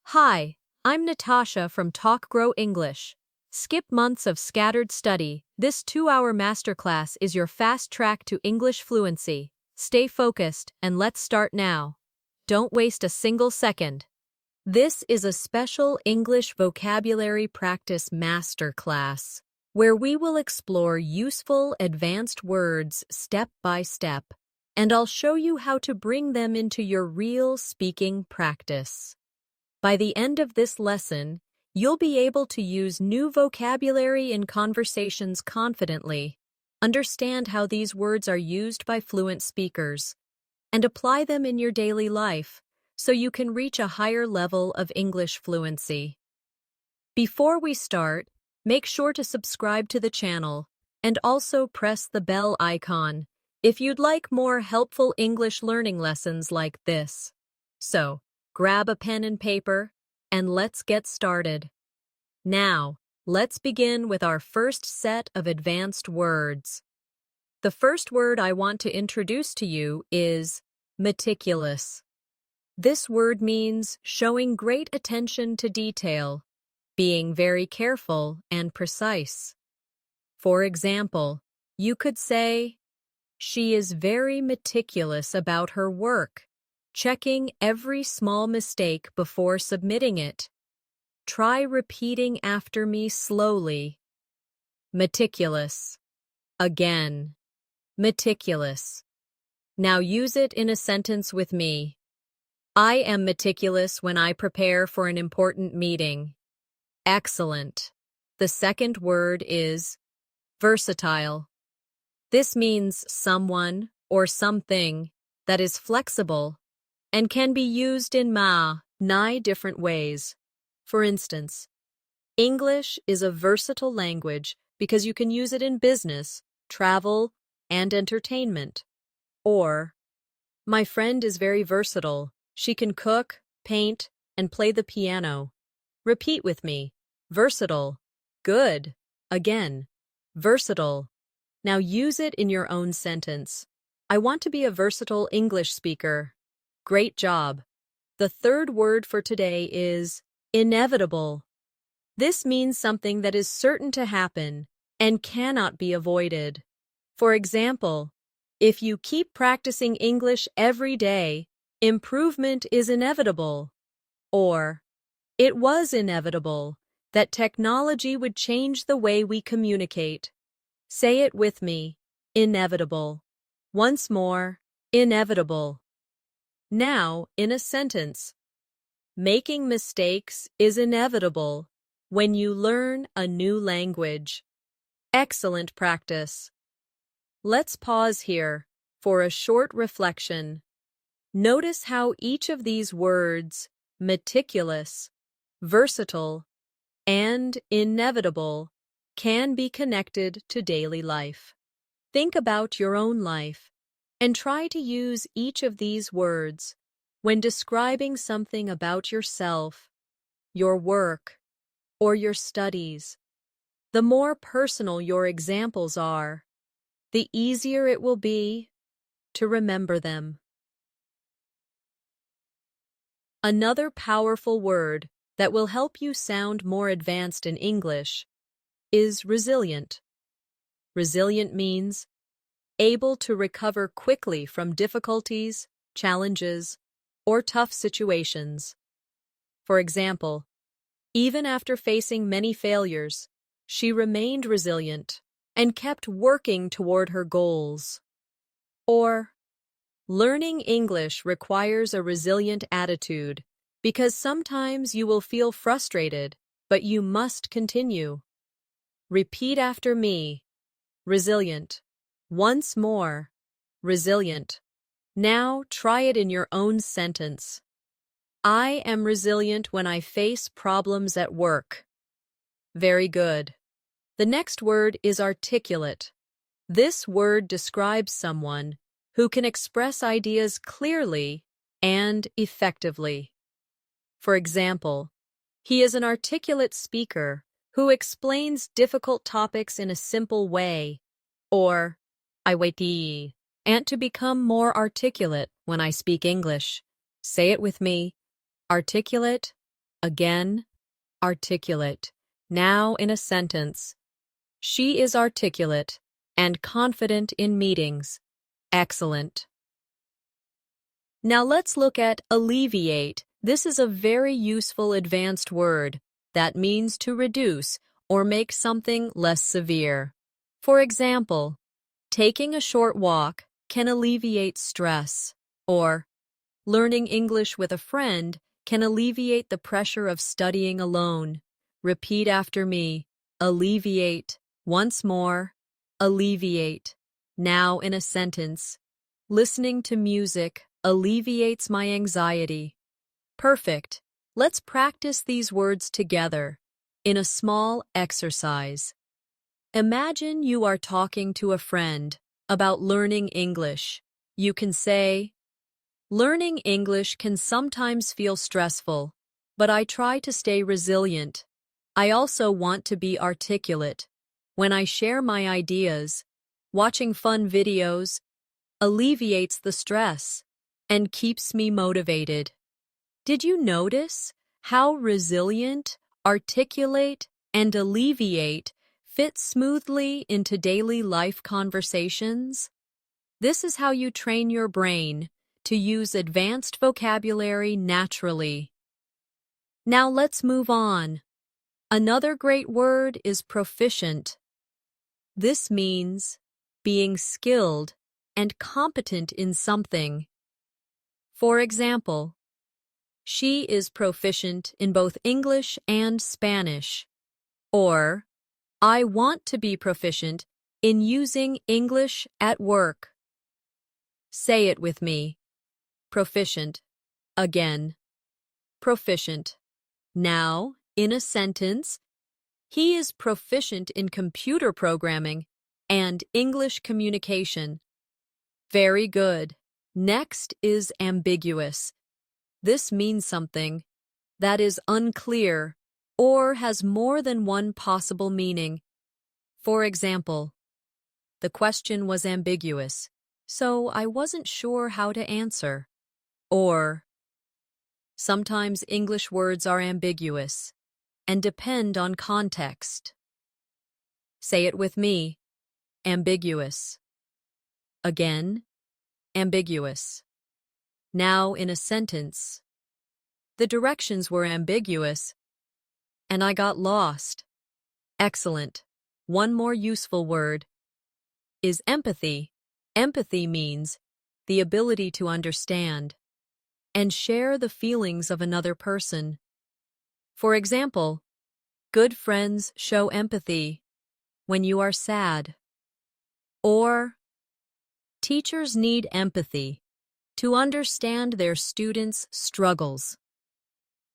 Hi, I'm Natasha from Talk Grow English. Skip months of scattered study. This 2-hour masterclass is your fast track to English fluency. Stay focused and let's start now. Don't waste a single second. This is a special English vocabulary practice masterclass where we will explore useful advanced words step by step, and I'll show you how to bring them into your real speaking practice. By the end of this lesson, you'll be able to use new vocabulary in conversations confidently, understand how these words are used by fluent speakers, and apply them in your daily life so you can reach a higher level of English fluency. Before we start, make sure to subscribe to the channel and also press the bell icon if you'd like more helpful English learning lessons like this. So, grab a pen and paper, and let's get started. Now, let's begin with our first set of advanced words. The first word I want to introduce to you is meticulous. This word means showing great attention to detail, being very careful and precise. For example, you could say, "She is very meticulous about her work, checking every small mistake before submitting it. Try repeating after me slowly." Meticulous. Again. Meticulous. Now use it in a sentence with me. I am meticulous when I prepare for an important meeting. Excellent. The second word is versatile. This means someone or something that is flexible and can be used in many different ways. For instance, English is a versatile language because you can use it in business, travel, and entertainment. Or, my friend is very versatile. She can cook, paint, and play the piano. Repeat with me. Versatile. Good. Again. Versatile. Now use it in your own sentence. I want to be a versatile English speaker. Great job. The third word for today is inevitable. This means something that is certain to happen and cannot be avoided. For example, if you keep practicing English every day, improvement is inevitable. Or, it was inevitable that technology would change the way we communicate. Say it with me. Inevitable. Once more, inevitable. Now, in a sentence. Making mistakes is inevitable when you learn a new language. Excellent practice. Let's pause here for a short reflection. Notice how each of these words, meticulous, versatile, and inevitable, can be connected to daily life. Think about your own life and try to use each of these words when describing something about yourself, your work, or your studies. The more personal your examples are, the easier it will be to remember them. Another powerful word that will help you sound more advanced in English is resilient. Resilient means able to recover quickly from difficulties, challenges, or tough situations. For example, even after facing many failures, she remained resilient and kept working toward her goals. Or, learning English requires a resilient attitude because sometimes you will feel frustrated, but you must continue. Repeat after me. Resilient. Once more. Resilient. Now try it in your own sentence. I am resilient when I face problems at work. Very good. The next word is articulate. This word describes someone who can express ideas clearly and effectively. For example, he is an articulate speaker who explains difficult topics in a simple way. Or, I wait. and to become more articulate when I speak English. Say it with me. Articulate. Again. Articulate. Now in a sentence. She is articulate and confident in meetings. Excellent. Now let's look at alleviate. This is a very useful advanced word that means to reduce or make something less severe. For example, taking a short walk can alleviate stress, or learning English with a friend can alleviate the pressure of studying alone. Repeat after me. Alleviate. Once more. Alleviate. Now in a sentence. Listening to music alleviates my anxiety. Perfect. Let's practice these words together in a small exercise. Imagine you are talking to a friend about learning English. You can say, "Learning English can sometimes feel stressful, but I try to stay resilient. I also want to be articulate. When I share my ideas, watching fun videos alleviates the stress and keeps me motivated." Did you notice how resilient, articulate, and alleviate fit smoothly into daily life conversations? This is how you train your brain to use advanced vocabulary naturally. Now let's move on. Another great word is proficient. This means being skilled and competent in something. For example, she is proficient in both English and Spanish. Or, I want to be proficient in using English at work. Say it with me. Proficient. Again. Proficient. Now, in a sentence, he is proficient in computer programming and English communication. Very good. Next is ambiguous. This means something that is unclear or has more than one possible meaning. For example, the question was ambiguous, so I wasn't sure how to answer. Or, sometimes English words are ambiguous and depend on context. Say it with me. Ambiguous. Again, ambiguous. Now in a sentence. The directions were ambiguous, and I got lost. Excellent. One more useful word is empathy. Empathy means the ability to understand and share the feelings of another person. For example, good friends show empathy when you are sad. Or, teachers need empathy to understand their students' struggles.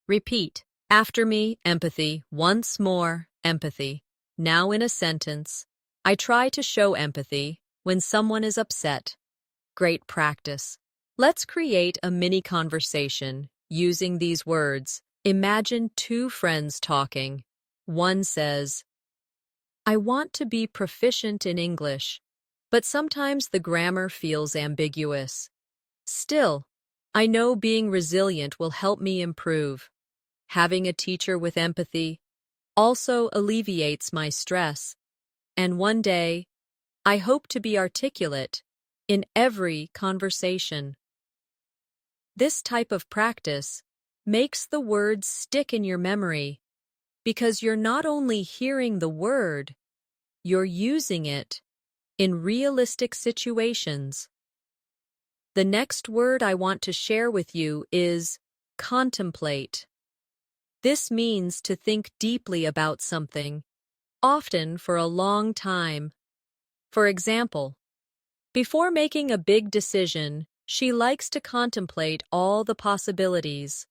Repeat after me, empathy. Once more, empathy. Now in a sentence. I try to show empathy when someone is upset. Great practice. Let's create a mini conversation using these words. Imagine two friends talking. One says, I want to be proficient in English, but sometimes the grammar feels ambiguous. Still, I know being resilient will help me improve. Having a teacher with empathy also alleviates my stress. And one day, I hope to be articulate in every conversation. This type of practice makes the words stick in your memory because you're not only hearing the word, you're using it in realistic situations. The next word I want to share with you is contemplate. This means to think deeply about something, often for a long time. For example, before making a big decision, she likes to contemplate all the possibilities.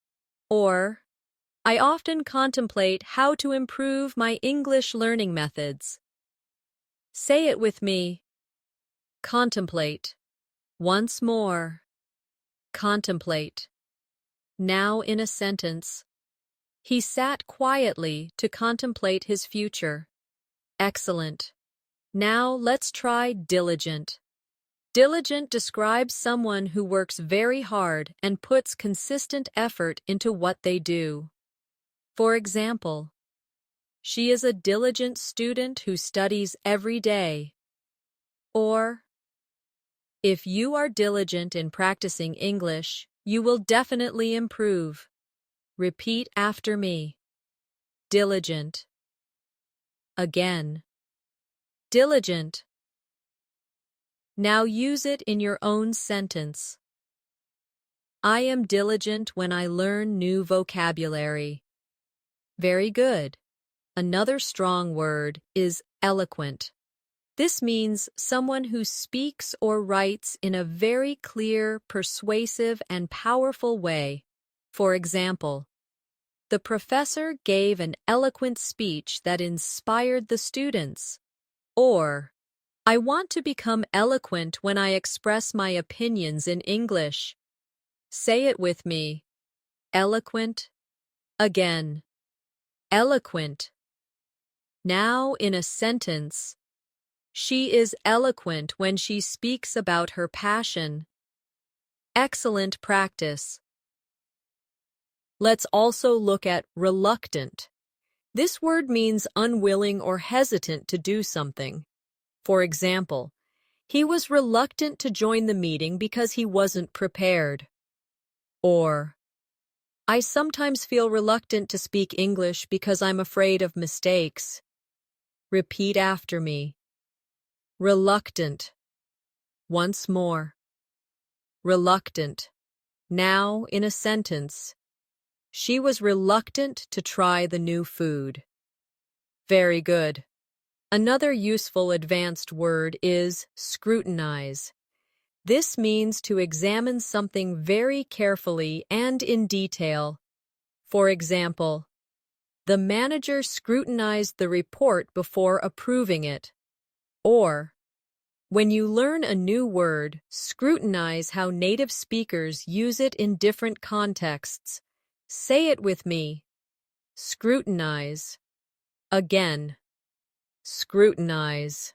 Or, I often contemplate how to improve my English learning methods. Say it with me. Contemplate. Once more. Contemplate. Now in a sentence. He sat quietly to contemplate his future. Excellent. Now let's try diligent. Diligent describes someone who works very hard and puts consistent effort into what they do. For example, she is a diligent student who studies every day. Or, if you are diligent in practicing English, you will definitely improve. Repeat after me. Diligent. Again. Diligent. Now use it in your own sentence. I am diligent when I learn new vocabulary. Very good. Another strong word is eloquent. This means someone who speaks or writes in a very clear, persuasive, and powerful way. For example, the professor gave an eloquent speech that inspired the students. Or, I want to become eloquent when I express my opinions in English. Say it with me. Eloquent. Again. Eloquent. Now in a sentence. She is eloquent when she speaks about her passion. Excellent practice. Let's also look at reluctant. This word means unwilling or hesitant to do something. For example, he was reluctant to join the meeting because he wasn't prepared. Or, I sometimes feel reluctant to speak English because I'm afraid of mistakes. Repeat after me. Reluctant. Once more. Reluctant. Now in a sentence. She was reluctant to try the new food. Very good. Another useful advanced word is scrutinize. This means to examine something very carefully and in detail. For example, the manager scrutinized the report before approving it. Or, when you learn a new word, scrutinize how native speakers use it in different contexts. Say it with me. Scrutinize. Again. Scrutinize.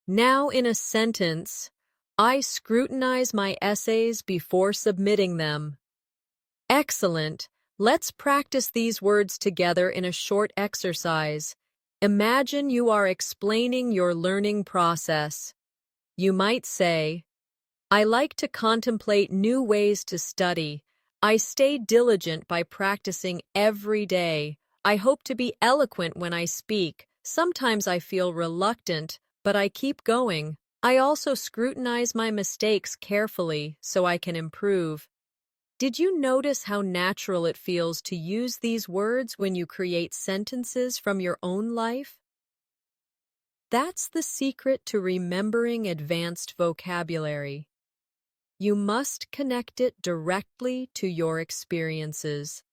Now in a sentence, I scrutinize my essays before submitting them. Excellent. Let's practice these words together in a short exercise. Imagine you are explaining your learning process. You might say, I like to contemplate new ways to study. I stay diligent by practicing every day. I hope to be eloquent when I speak. Sometimes I feel reluctant, but I keep going. I also scrutinize my mistakes carefully so I can improve. Did you notice how natural it feels to use these words when you create sentences from your own life? That's the secret to remembering advanced vocabulary. You must connect it directly to your experiences.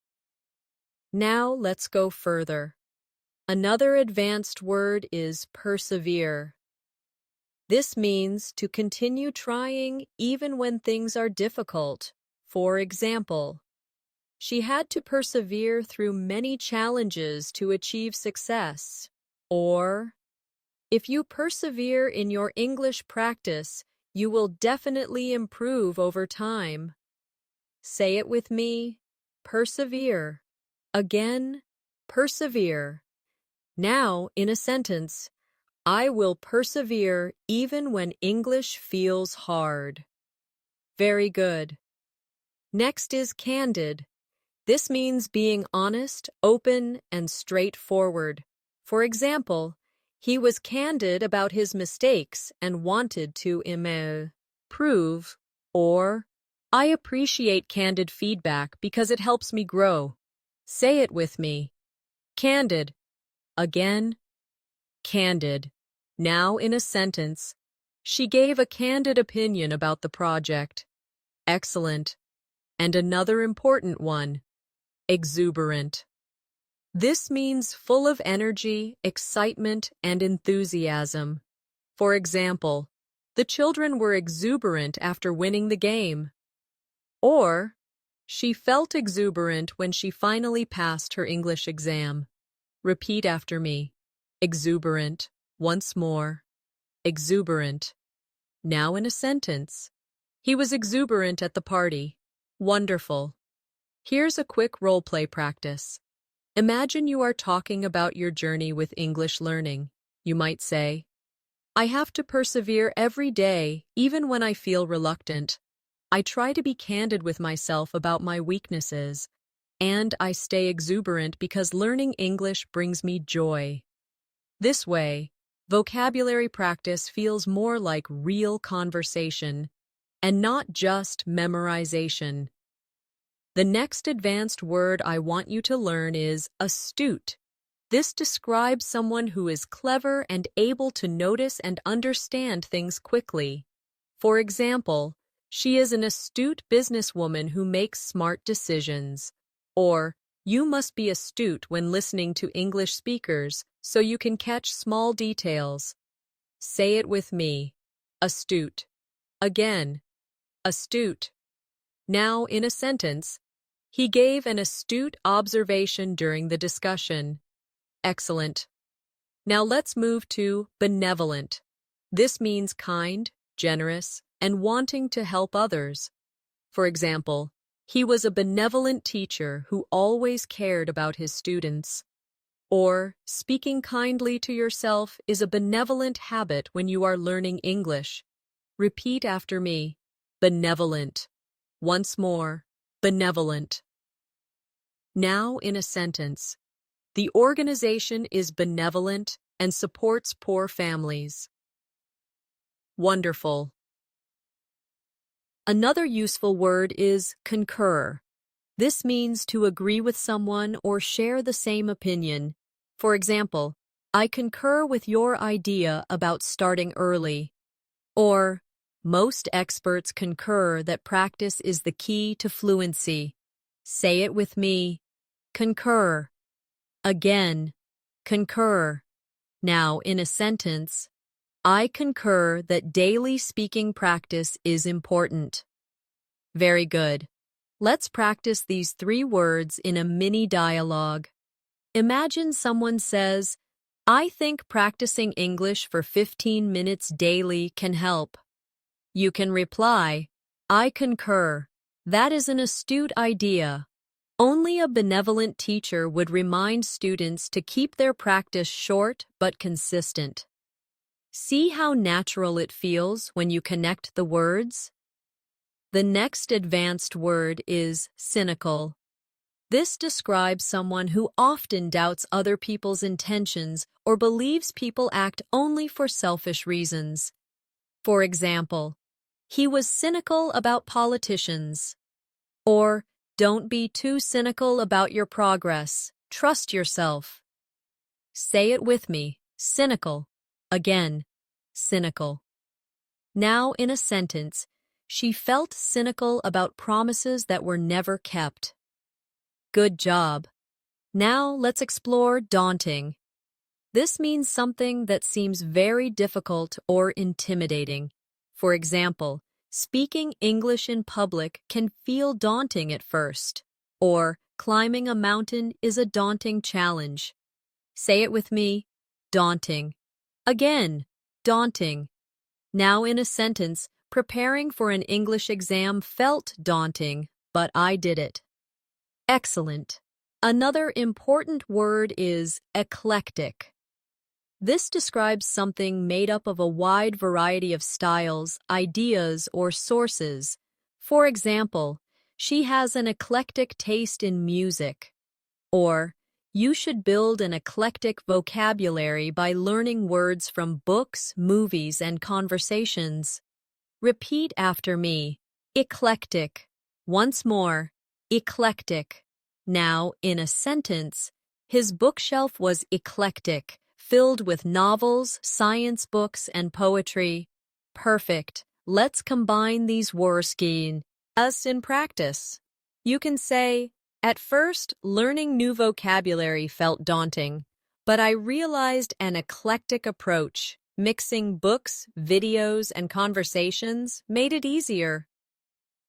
Now let's go further. Another advanced word is persevere. This means to continue trying even when things are difficult. For example, she had to persevere through many challenges to achieve success. Or, if you persevere in your English practice, you will definitely improve over time. Say it with me. Persevere. Again, persevere. Now, in a sentence, I will persevere even when English feels hard. Very good. Next is candid. This means being honest, open, and straightforward. For example, he was candid about his mistakes and wanted to improve. Or, I appreciate candid feedback because it helps me grow. Say it with me. Candid. Again, candid. Now in a sentence, she gave a candid opinion about the project. Excellent. And another important one, exuberant. This means full of energy, excitement, and enthusiasm. For example, the children were exuberant after winning the game. Or, she felt exuberant when she finally passed her English exam. Repeat after me. Exuberant. Once more. Exuberant. Now in a sentence. He was exuberant at the party. Wonderful. Here's a quick role-play practice. Imagine you are talking about your journey with English learning. You might say, I have to persevere every day, even when I feel reluctant. I try to be candid with myself about my weaknesses, and I stay exuberant because learning English brings me joy. This way, vocabulary practice feels more like real conversation and not just memorization. The next advanced word I want you to learn is astute. This describes someone who is clever and able to notice and understand things quickly. For example, she is an astute businesswoman who makes smart decisions. Or, you must be astute when listening to English speakers so you can catch small details. Say it with me. Astute. Again. Astute. Now, in a sentence, he gave an astute observation during the discussion. Excellent. Now let's move to benevolent. This means kind, generous, and wanting to help others. For example, he was a benevolent teacher who always cared about his students. Or, speaking kindly to yourself is a benevolent habit when you are learning English. Repeat after me. Benevolent. Once more. Benevolent. Now in a sentence. The organization is benevolent and supports poor families. Wonderful. Another useful word is concur. This means to agree with someone or share the same opinion. For example, I concur with your idea about starting early. Or, most experts concur that practice is the key to fluency. Say it with me. Concur. Again. Concur. Now, in a sentence, I concur that daily speaking practice is important. Very good. Let's practice these 3 words in a mini dialogue. Imagine someone says, I think practicing English for 15 minutes daily can help. You can reply, I concur. That is an astute idea. Only a benevolent teacher would remind students to keep their practice short but consistent. See how natural it feels when you connect the words? The next advanced word is cynical. This describes someone who often doubts other people's intentions or believes people act only for selfish reasons. For example, he was cynical about politicians. Or, don't be too cynical about your progress. Trust yourself. Say it with me. Cynical. Again. Cynical. Now, in a sentence, she felt cynical about promises that were never kept. Good job. Now, let's explore daunting. This means something that seems very difficult or intimidating. For example, speaking English in public can feel daunting at first, or climbing a mountain is a daunting challenge. Say it with me. Daunting. Again. Daunting. Now in a sentence, preparing for an English exam felt daunting, but I did it. Excellent. Another important word is eclectic. This describes something made up of a wide variety of styles, ideas, or sources. For example, she has an eclectic taste in music. Or, you should build an eclectic vocabulary by learning words from books, movies, and conversations. Repeat after me. Eclectic. Once more. Eclectic. Now, in a sentence, his bookshelf was eclectic, filled with novels, science books, and poetry. Perfect. Let's combine these words in practice. You can say, at first, learning new vocabulary felt daunting, but I realized an eclectic approach, mixing books, videos, and conversations, made it easier.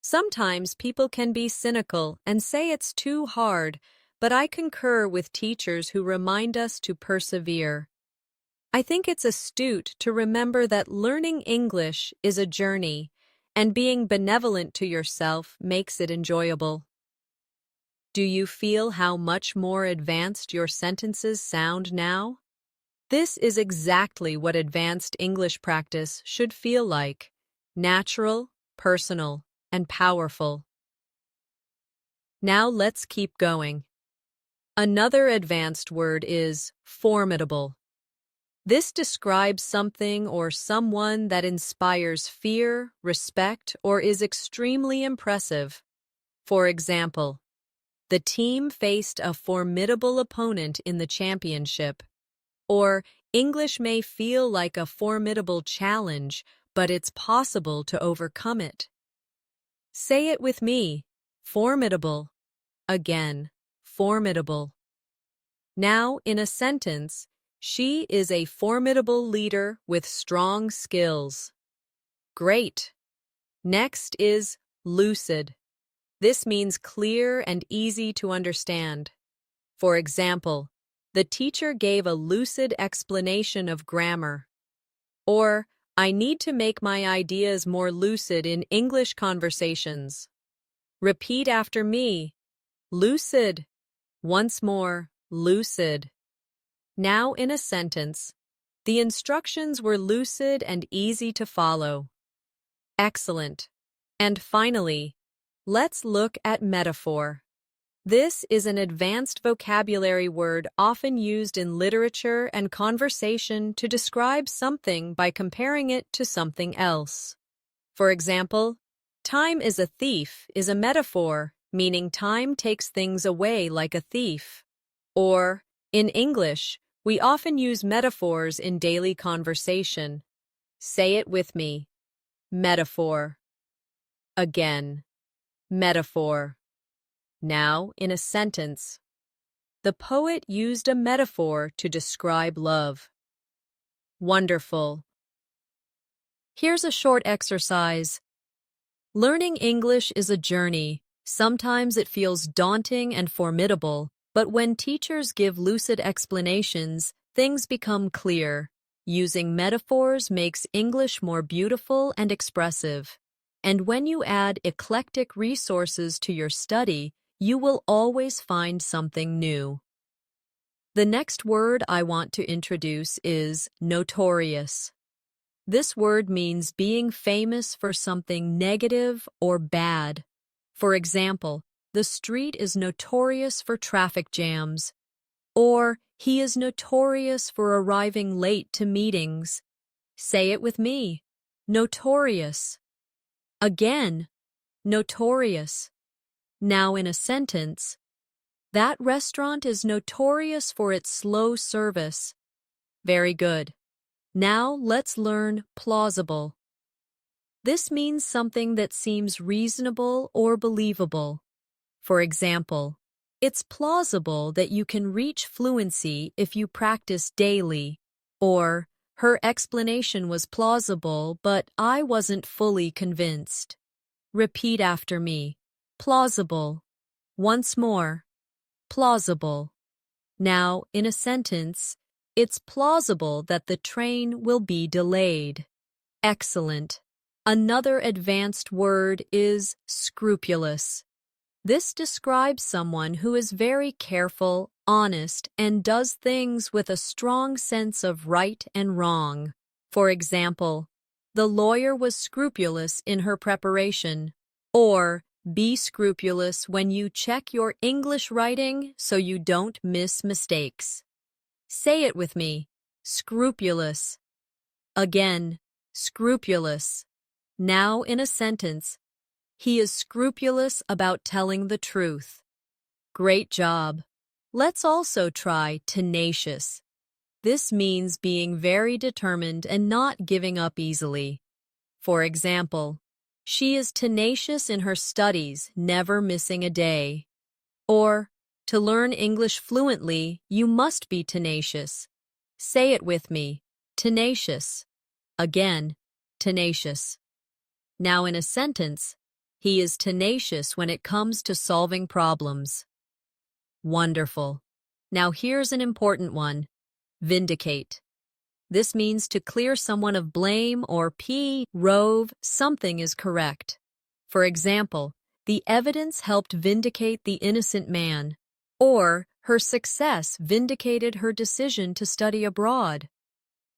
Sometimes people can be cynical and say it's too hard, but I concur with teachers who remind us to persevere. I think it's astute to remember that learning English is a journey, and being benevolent to yourself makes it enjoyable. Do you feel how much more advanced your sentences sound now? This is exactly what advanced English practice should feel like: natural, personal, and powerful. Now let's keep going. Another advanced word is formidable. This describes something or someone that inspires fear, respect, or is extremely impressive. For example, the team faced a formidable opponent in the championship. Or, English may feel like a formidable challenge, but it's possible to overcome it. Say it with me. Formidable. Again, formidable. Now, in a sentence, she is a formidable leader with strong skills. Great. Next is lucid. This means clear and easy to understand. For example, the teacher gave a lucid explanation of grammar. Or, I need to make my ideas more lucid in English conversations. Repeat after me. Lucid. Once more, lucid. Now in a sentence, the instructions were lucid and easy to follow. Excellent. And finally, let's look at metaphor. This is an advanced vocabulary word often used in literature and conversation to describe something by comparing it to something else. For example, time is a thief is a metaphor, meaning time takes things away like a thief. Or, in English, we often use metaphors in daily conversation. Say it with me. Metaphor. Again. Metaphor. Now, in a sentence, the poet used a metaphor to describe love. Wonderful. Here's a short exercise. Learning English is a journey. Sometimes it feels daunting and formidable, but when teachers give lucid explanations, things become clear. Using metaphors makes English more beautiful and expressive. And when you add eclectic resources to your study, you will always find something new. The next word I want to introduce is notorious. This word means being famous for something negative or bad. For example, the street is notorious for traffic jams. Or, he is notorious for arriving late to meetings. Say it with me. Notorious. Again, notorious. Now in a sentence, that restaurant is notorious for its slow service. Very good. Now let's learn plausible. This means something that seems reasonable or believable. For example, it's plausible that you can reach fluency if you practice daily. Or, her explanation was plausible, but I wasn't fully convinced. Repeat after me. Plausible. Once more. Plausible. Now, in a sentence, it's plausible that the train will be delayed. Excellent. Another advanced word is scrupulous. This describes someone who is very careful, honest, and does things with a strong sense of right and wrong. For example, the lawyer was scrupulous in her preparation. Or, be scrupulous when you check your English writing so you don't miss mistakes. Say it with me. Scrupulous. Again, scrupulous. Now in a sentence, he is scrupulous about telling the truth. Great job. Let's also try tenacious. This means being very determined and not giving up easily. For example, she is tenacious in her studies, never missing a day. Or, to learn English fluently, you must be tenacious. Say it with me. Tenacious. Again, tenacious. Now in a sentence, he is tenacious when it comes to solving problems. Wonderful. Now here's an important one. Vindicate. This means to clear someone of blame or prove something is correct. For example, the evidence helped vindicate the innocent man, or her success vindicated her decision to study abroad.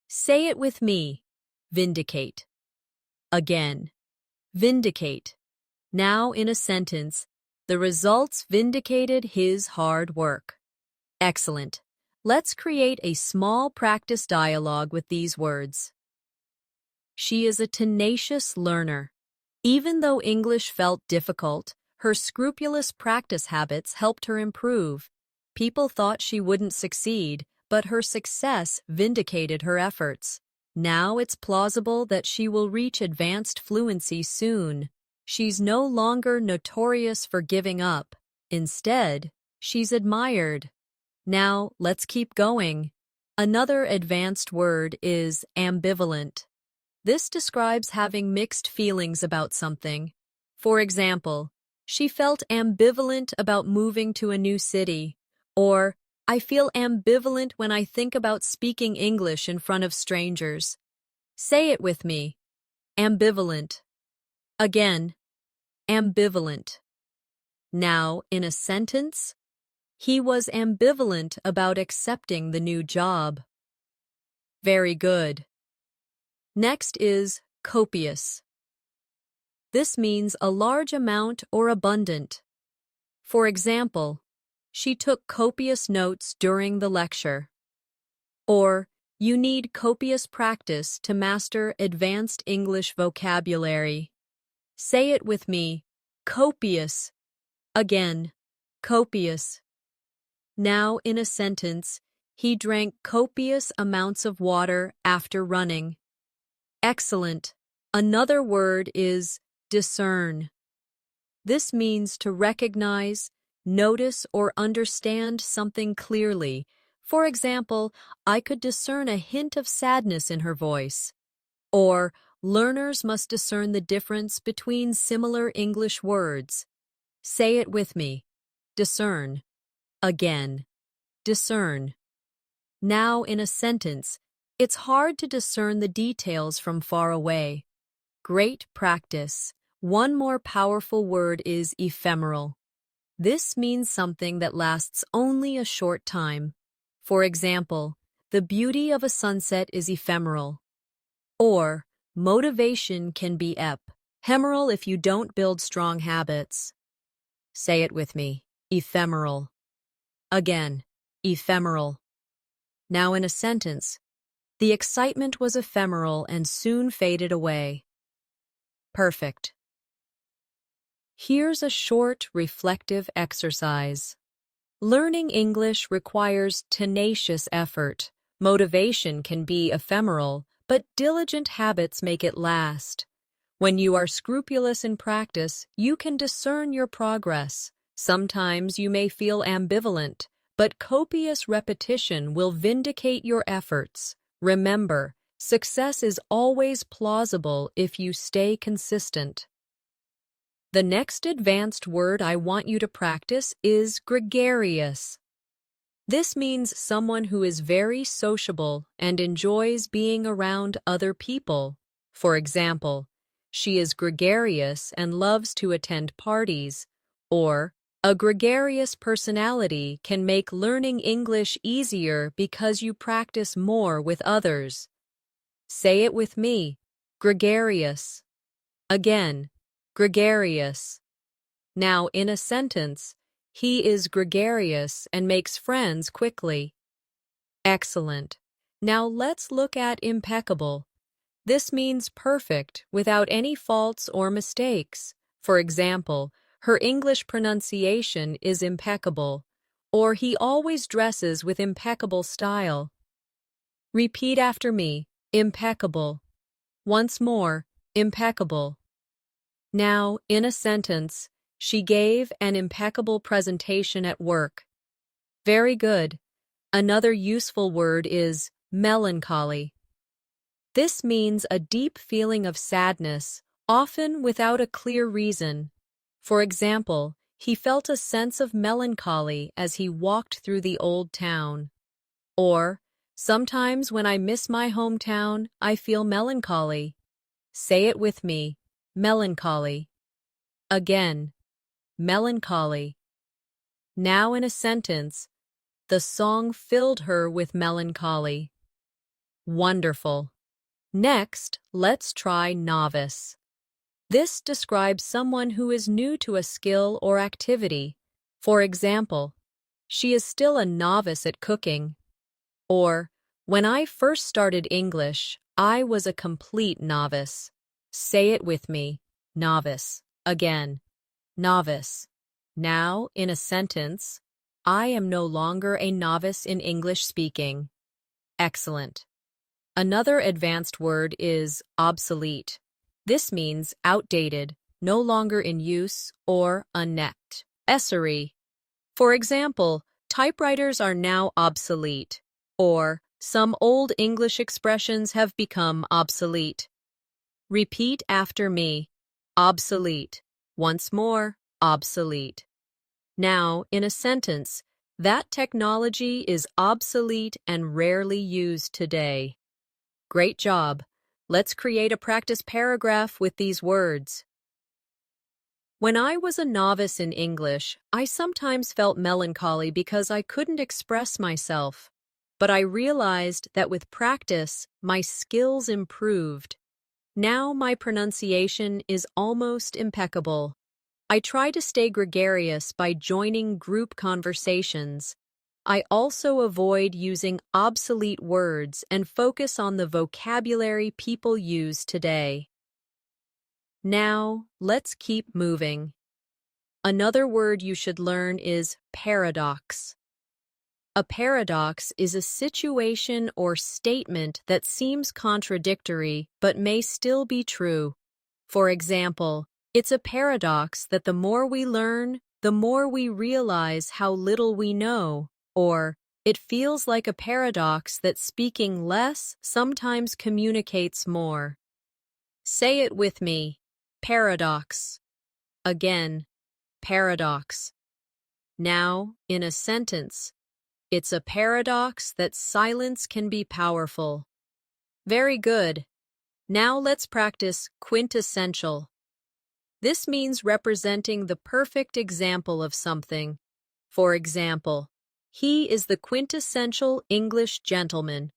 Say it with me. Vindicate. Again. Vindicate. Now in a sentence, the results vindicated his hard work. Excellent. Let's create a small practice dialogue with these words. She is a tenacious learner. Even though English felt difficult, her scrupulous practice habits helped her improve. People thought she wouldn't succeed, but her success vindicated her efforts. Now it's plausible that she will reach advanced fluency soon. She's no longer notorious for giving up. Instead, she's admired. Now, let's keep going. Another advanced word is ambivalent. This describes having mixed feelings about something. For example, she felt ambivalent about moving to a new city, or I feel ambivalent when I think about speaking English in front of strangers. Say it with me. Ambivalent. Again, ambivalent. Now, in a sentence, he was ambivalent about accepting the new job. Very good. Next is copious. This means a large amount or abundant. For example, she took copious notes during the lecture. Or, you need copious practice to master advanced English vocabulary. Say it with me. Copious. Again, copious. Now, in a sentence, he drank copious amounts of water after running. Excellent. Another word is discern. This means to recognize, notice, or understand something clearly. For example, I could discern a hint of sadness in her voice. Or, learners must discern the difference between similar English words. Say it with me. Discern. Again. Discern. Now, in a sentence, it's hard to discern the details from far away. Great practice. One more powerful word is ephemeral. This means something that lasts only a short time. For example, the beauty of a sunset is ephemeral. Or, motivation can be ephemeral if you don't build strong habits. Say it with me. Ephemeral. Again, ephemeral. Now in a sentence, the excitement was ephemeral and soon faded away. Perfect. Here's a short, reflective exercise. Learning English requires tenacious effort. Motivation can be ephemeral, but diligent habits make it last. When you are scrupulous in practice, you can discern your progress. Sometimes you may feel ambivalent, but copious repetition will vindicate your efforts. Remember, success is always plausible if you stay consistent. The next advanced word I want you to practice is gregarious. This means someone who is very sociable and enjoys being around other people. For example, she is gregarious and loves to attend parties. Or, a gregarious personality can make learning English easier because you practice more with others. Say it with me. Gregarious. Again, gregarious. Now, in a sentence, he is gregarious and makes friends quickly. Excellent. Now let's look at impeccable. This means perfect, without any faults or mistakes. For example, her English pronunciation is impeccable, or he always dresses with impeccable style. Repeat after me. Impeccable. Once more, impeccable. Now, in a sentence, she gave an impeccable presentation at work. Very good. Another useful word is melancholy. This means a deep feeling of sadness, often without a clear reason. For example, he felt a sense of melancholy as he walked through the old town. Or, Sometimes when I miss my hometown, I feel melancholy. Say it with me. Melancholy. Again. Melancholy. Now in a sentence, the song filled her with melancholy. Wonderful. Next, let's try novice. This describes someone who is new to a skill or activity. For example, she is still a novice at cooking. Or, when I first started English, I was a complete novice. Say it with me. Novice. Again. Novice. Now, in a sentence, I am no longer a novice in English speaking. Excellent. Another advanced word is obsolete. This means outdated, no longer in use, or unnecessary. For example, typewriters are now obsolete, or some old English expressions have become obsolete. Repeat after me. Obsolete. Once more, obsolete. Now, in a sentence, that technology is obsolete and rarely used today. Great job. Let's create a practice paragraph with these words. When I was a novice in English, I sometimes felt melancholy because I couldn't express myself. But I realized that with practice, my skills improved. Now my pronunciation is almost impeccable. I try to stay gregarious by joining group conversations. I also avoid using obsolete words and focus on the vocabulary people use today. Now, let's keep moving. Another word you should learn is paradox. A paradox is a situation or statement that seems contradictory but may still be true. For example, it's a paradox that the more we learn, the more we realize how little we know. Or, it feels like a paradox that speaking less sometimes communicates more. Say it with me. Paradox. Again. Paradox. Now, in a sentence, it's a paradox that silence can be powerful. Very good. Now let's practice quintessential. This means representing the perfect example of something. For example, he is the quintessential English gentleman,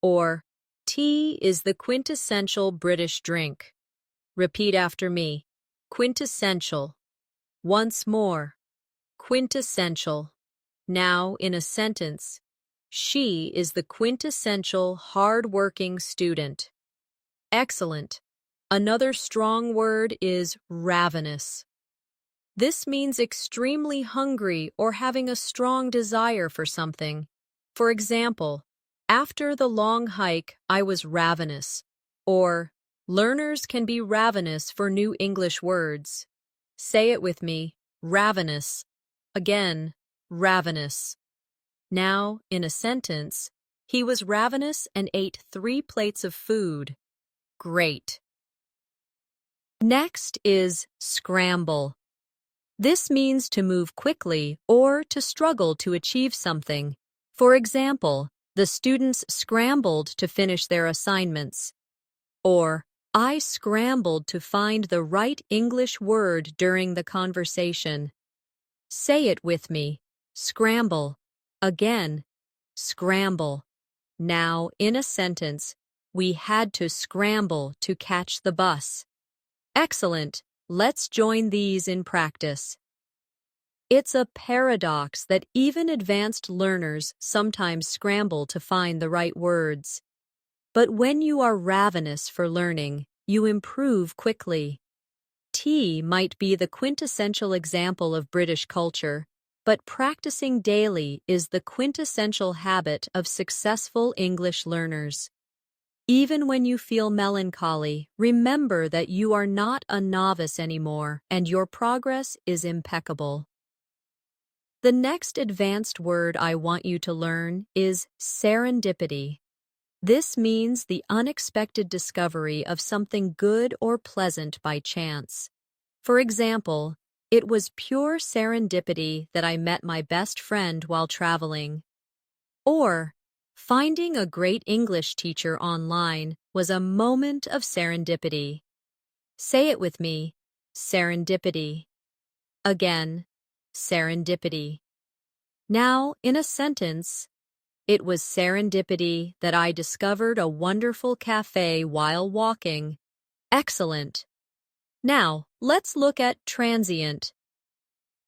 or tea is the quintessential British drink. Repeat after me. Quintessential. Once more. Quintessential. Now, in a sentence, she is the quintessential hard-working student. Excellent. Another strong word is ravenous. This means extremely hungry or having a strong desire for something. For example, after the long hike, I was ravenous. Or, learners can be ravenous for new English words. Say it with me. Ravenous. Again, ravenous. Now, in a sentence, he was ravenous and ate 3 plates of food. Great. Next is scramble. This means to move quickly or to struggle to achieve something. For example, the students scrambled to finish their assignments. Or, I scrambled to find the right English word during the conversation. Say it with me. Scramble. Again. Scramble. Now, in a sentence, we had to scramble to catch the bus. Excellent. Let's join these in practice. It's a paradox that even advanced learners sometimes scramble to find the right words. But when you are ravenous for learning, you improve quickly. Tea might be the quintessential example of British culture, but practicing daily is the quintessential habit of successful English learners. Even when you feel melancholy, remember that you are not a novice anymore and your progress is impeccable. The next advanced word I want you to learn is serendipity. This means the unexpected discovery of something good or pleasant by chance. For example, it was pure serendipity that I met my best friend while traveling. Or, Finding a great English teacher online was a moment of serendipity. Say it with me, serendipity. Again, serendipity. Now, in a sentence, it was serendipity that I discovered a wonderful cafe while walking. Excellent. Now, let's look at transient.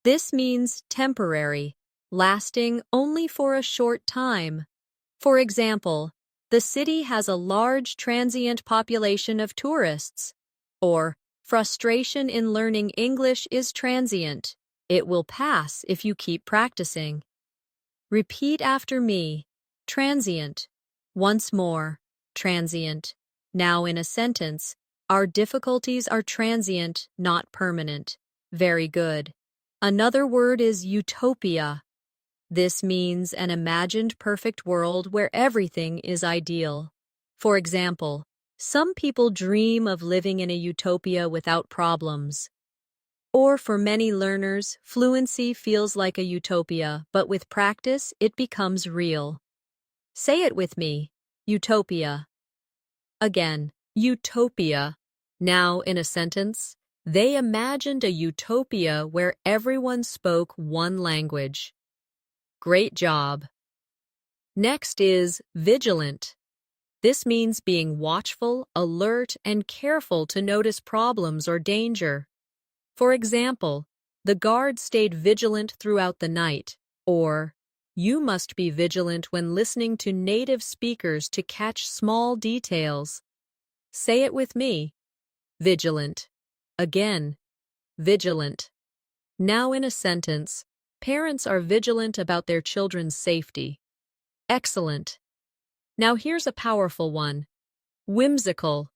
This means temporary, lasting only for a short time. For example, the city has a large transient population of tourists. Or, frustration in learning English is transient. It will pass if you keep practicing. Repeat after me. Transient. Once more. Transient. Now in a sentence, our difficulties are transient, not permanent. Very good. Another word is utopia. This means an imagined perfect world where everything is ideal. For example, some people dream of living in a utopia without problems. Or for many learners, fluency feels like a utopia, but with practice, it becomes real. Say it with me, utopia. Again, utopia. Now in a sentence, they imagined a utopia where everyone spoke one language. Great job. Next is vigilant. This means being watchful, alert, and careful to notice problems or danger. For example, the guard stayed vigilant throughout the night, or you must be vigilant when listening to native speakers to catch small details. Say it with me. Vigilant. Again, vigilant. Now in a sentence, parents are vigilant about their children's safety. Excellent. Now here's a powerful one. Whimsical.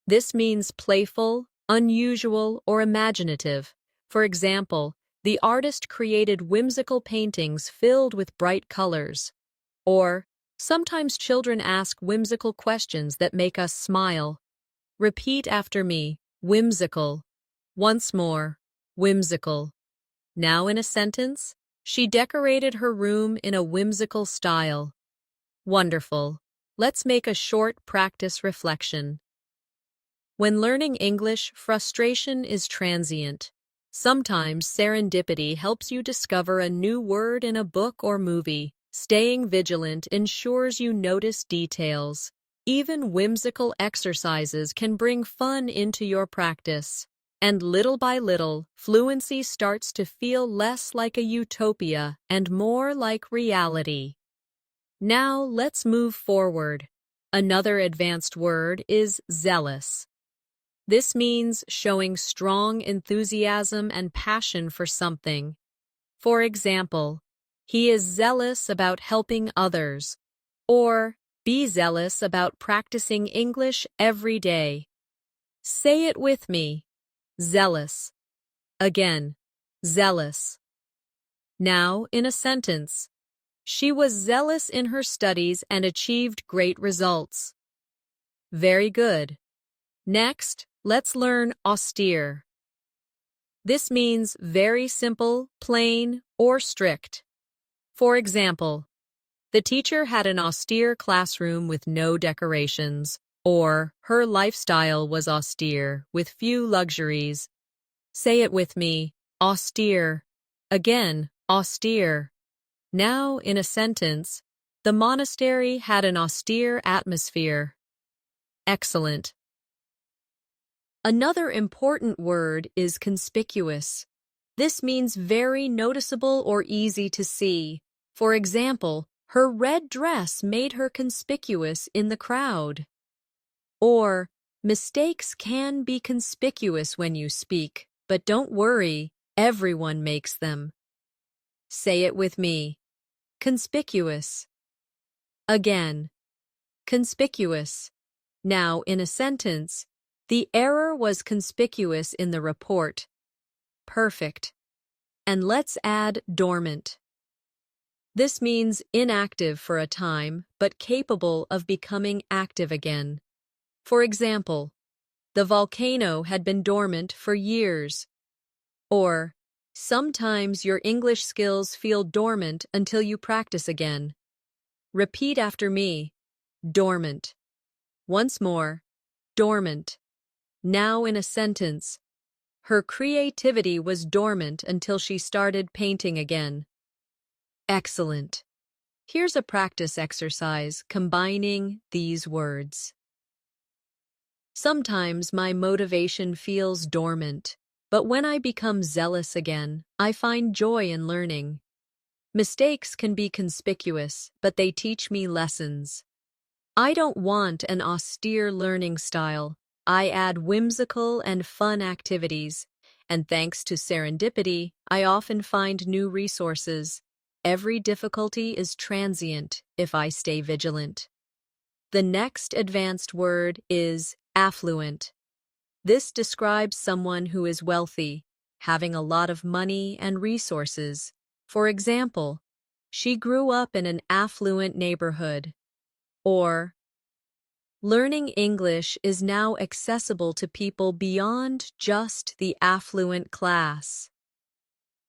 This means playful, unusual, or imaginative. For example, the artist created whimsical paintings filled with bright colors. Or, sometimes children ask whimsical questions that make us smile. Repeat after me, whimsical. Once more, whimsical. Now in a sentence, she decorated her room in a whimsical style. Wonderful. Let's make a short practice reflection. When learning English, frustration is transient. Sometimes serendipity helps you discover a new word in a book or movie. Staying vigilant ensures you notice details. Even whimsical exercises can bring fun into your practice. And little by little, fluency starts to feel less like a utopia and more like reality. Now let's move forward. Another advanced word is zealous. This means showing strong enthusiasm and passion for something. For example, he is zealous about helping others. Or, be zealous about practicing English every day. Say it with me. Zealous. Again, zealous. Now in a sentence. She was zealous in her studies and achieved great results. Very good. Next, let's learn austere. This means very simple, plain, or strict. For example, the teacher had an austere classroom with no decorations, or her lifestyle was austere with few luxuries. Say it with me, austere. Again, austere. Now, in a sentence, the monastery had an austere atmosphere. Excellent. Another important word is conspicuous. This means very noticeable or easy to see. For example, her red dress made her conspicuous in the crowd. Or, mistakes can be conspicuous when you speak, but don't worry, everyone makes them. Say it with me. Conspicuous. Again. Conspicuous. Now, in a sentence, the error was conspicuous in the report. Perfect. And let's add dormant. This means inactive for a time, but capable of becoming active again. For example, the volcano had been dormant for years. Or, sometimes your English skills feel dormant until you practice again. Repeat after me. Dormant. Once more. Dormant. Now in a sentence. Her creativity was dormant until she started painting again. Excellent. Here's a practice exercise combining these words. Sometimes my motivation feels dormant, but when I become zealous again, I find joy in learning. Mistakes can be conspicuous, but they teach me lessons. I don't want an austere learning style. I add whimsical and fun activities, and thanks to serendipity, I often find new resources. Every difficulty is transient if I stay vigilant. The next advanced word is affluent. This describes someone who is wealthy, having a lot of money and resources. For example, she grew up in an affluent neighborhood. Or, learning English is now accessible to people beyond just the affluent class.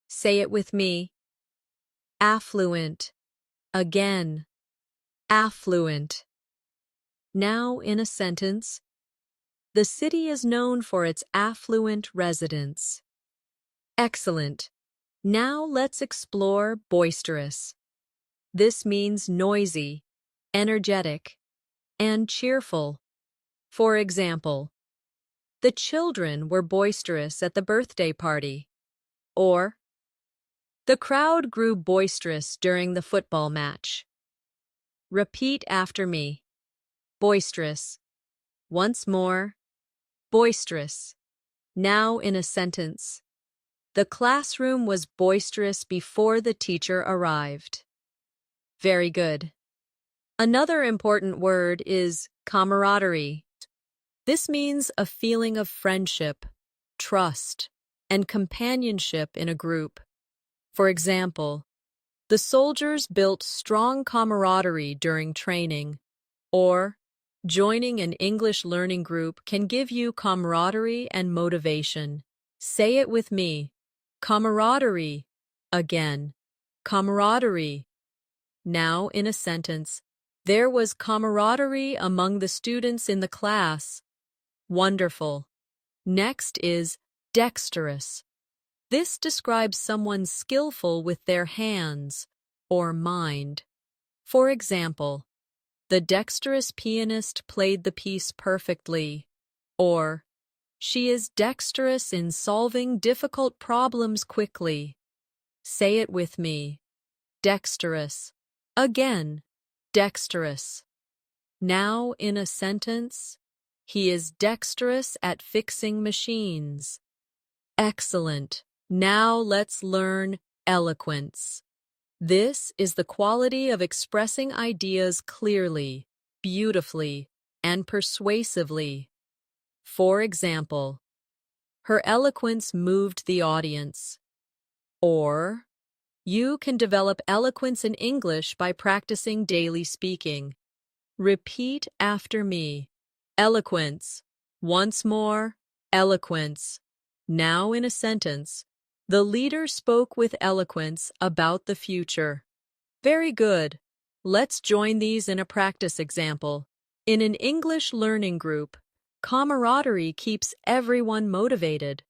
Say it with me. Affluent. Again. Affluent. Now in a sentence. The city is known for its affluent residents. Excellent. Now let's explore boisterous. This means noisy, energetic, and cheerful. For example, the children were boisterous at the birthday party. Or, the crowd grew boisterous during the football match. Repeat after me. Boisterous. Once more. Boisterous. Now in a sentence. The classroom was boisterous before the teacher arrived. Very good. Another important word is camaraderie. This means a feeling of friendship, trust, and companionship in a group. For example, the soldiers built strong camaraderie during training. Or, joining an English learning group can give you camaraderie and motivation. Say it with me. Camaraderie. Again. Camaraderie. Now in a sentence. There was camaraderie among the students in the class. Wonderful. Next is dexterous. This describes someone skillful with their hands or mind. For example, the dexterous pianist played the piece perfectly. Or, she is dexterous in solving difficult problems quickly. Say it with me. Dexterous. Again. Dexterous. Now in a sentence. He is dexterous at fixing machines. Excellent. Now let's learn eloquence. This is the quality of expressing ideas clearly, beautifully, and persuasively. For example, her eloquence moved the audience. Or, you can develop eloquence in English by practicing daily speaking. Repeat after me. Eloquence. Once more, eloquence. Now in a sentence. The leader spoke with eloquence about the future. Very good. Let's join these in a practice example. In an English learning group, camaraderie keeps everyone motivated.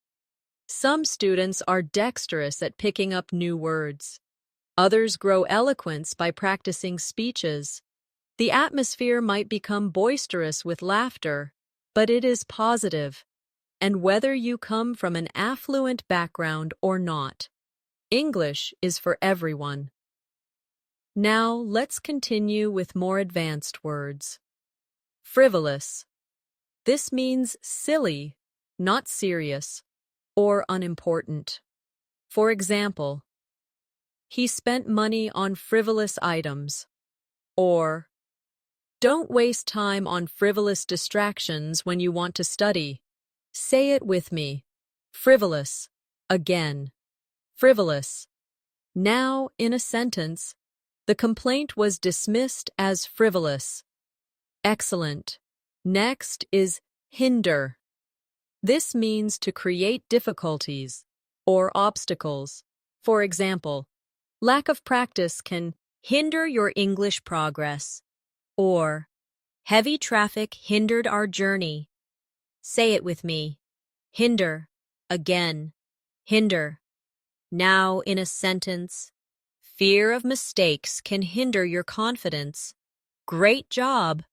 Some students are dexterous at picking up new words. Others grow eloquence by practicing speeches. The atmosphere might become boisterous with laughter, but it is positive. And whether you come from an affluent background or not, English is for everyone. Now let's continue with more advanced words. Frivolous. This means silly, not serious, or unimportant. For example, he spent money on frivolous items. Or, don't waste time on frivolous distractions when you want to study. Say it with me. Frivolous. Again. Frivolous. Now, in a sentence, the complaint was dismissed as frivolous. Excellent. Next is hinder. This means to create difficulties or obstacles. For example, lack of practice can hinder your English progress. Or, heavy traffic hindered our journey. Say it with me. Hinder. Again. Hinder. Now in a sentence. Fear of mistakes can hinder your confidence. Great job.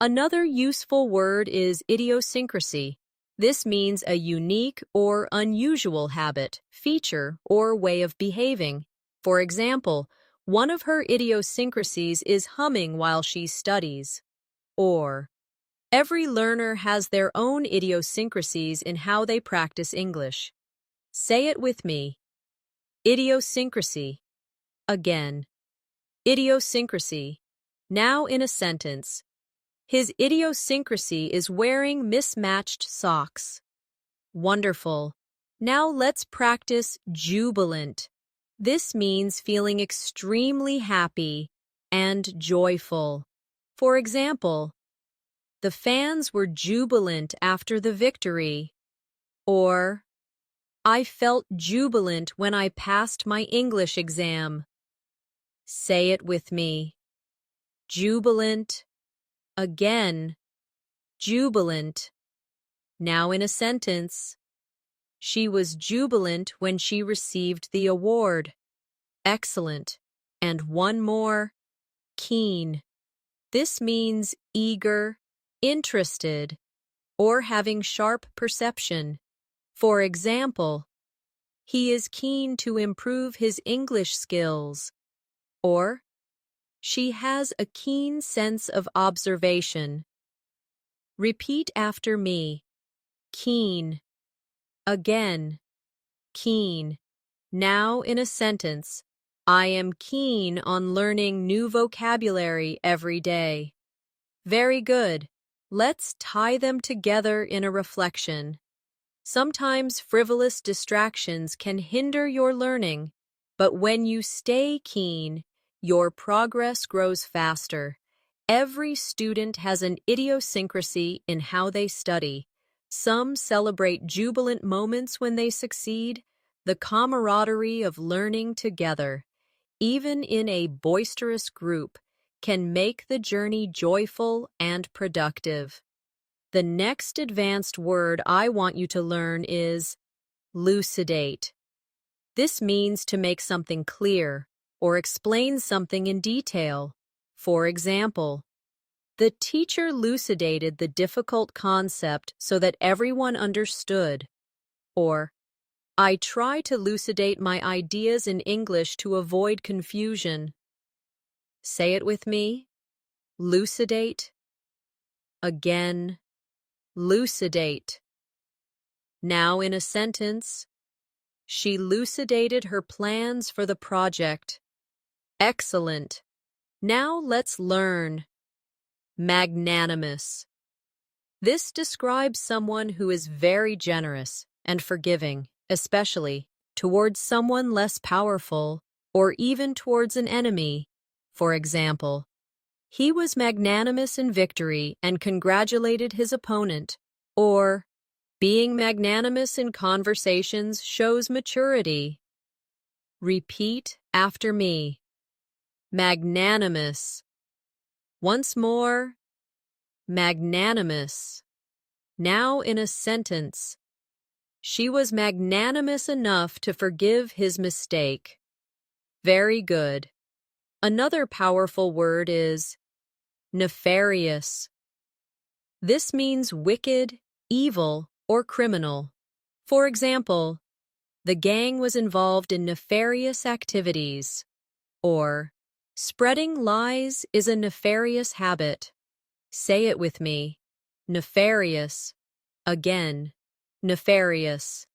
Another useful word is idiosyncrasy. This means a unique or unusual habit, feature, or way of behaving. For example, one of her idiosyncrasies is humming while she studies. Or, every learner has their own idiosyncrasies in how they practice English. Say it with me. Idiosyncrasy. Again. Idiosyncrasy. Now in a sentence. His idiosyncrasy is wearing mismatched socks. Wonderful. Now let's practice jubilant. This means feeling extremely happy and joyful. For example, the fans were jubilant after the victory. Or, I felt jubilant when I passed my English exam. Say it with me. Jubilant. Again. Jubilant. Now in a sentence. She was jubilant when she received the award. Excellent. And one more. Keen. This means eager, interested, or having sharp perception. For example, he is keen to improve his English skills. Or, she has a keen sense of observation. Repeat after me. Keen. Again. Keen. Now in a sentence. I am keen on learning new vocabulary every day. Very good. Let's tie them together in a reflection. Sometimes frivolous distractions can hinder your learning, but when you stay keen, your progress grows faster. Every student has an idiosyncrasy in how they study. Some celebrate jubilant moments when they succeed, the camaraderie of learning together, even in a boisterous group, can make the journey joyful and productive. The next advanced word I want you to learn is lucidate. This means to make something clear or explain something in detail. For example, the teacher lucidated the difficult concept so that everyone understood. Or, I try to lucidate my ideas in English to avoid confusion. Say it with me. Lucidate. Again. Lucidate. Now in a sentence. She lucidated her plans for the project. Excellent. Now let's learn. Magnanimous. This describes someone who is very generous and forgiving, especially towards someone less powerful or even towards an enemy. For example, he was magnanimous in victory and congratulated his opponent. Or, being magnanimous in conversations shows maturity. Repeat after me. Magnanimous. Once more. Magnanimous. Now in a sentence. She was magnanimous enough to forgive his mistake. Very good. Another powerful word is nefarious. This means wicked, evil, or criminal. For example, the gang was involved in nefarious activities. Or, spreading lies is a nefarious habit. Say it with me. Nefarious. Again. Nefarious.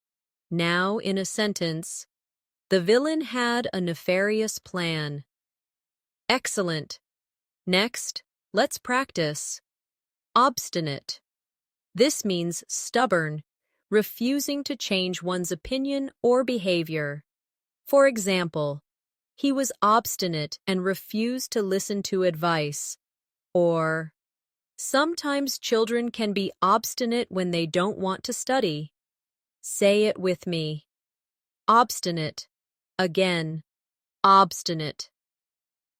Now in a sentence. The villain had a nefarious plan. Excellent. Next, let's practice. Obstinate. This means stubborn, refusing to change one's opinion or behavior. For example, he was obstinate and refused to listen to advice. Or, sometimes children can be obstinate when they don't want to study. Say it with me. Obstinate. Again. Obstinate.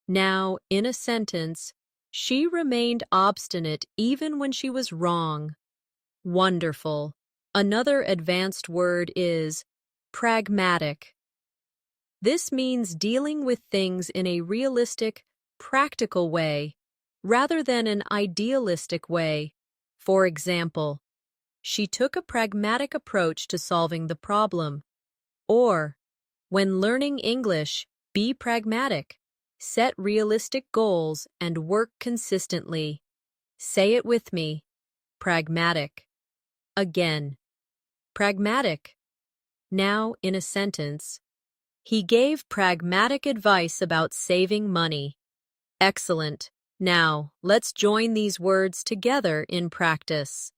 Now, in a sentence, she remained obstinate even when she was wrong. Wonderful. Another advanced word is pragmatic. This means dealing with things in a realistic, practical way, rather than an idealistic way. For example, she took a pragmatic approach to solving the problem. Or, when learning English, be pragmatic. Set realistic goals and work consistently. Say it with me. Pragmatic. Again. Pragmatic. Now, in a sentence, he gave pragmatic advice about saving money. Excellent. Now, let's join these words together in practice.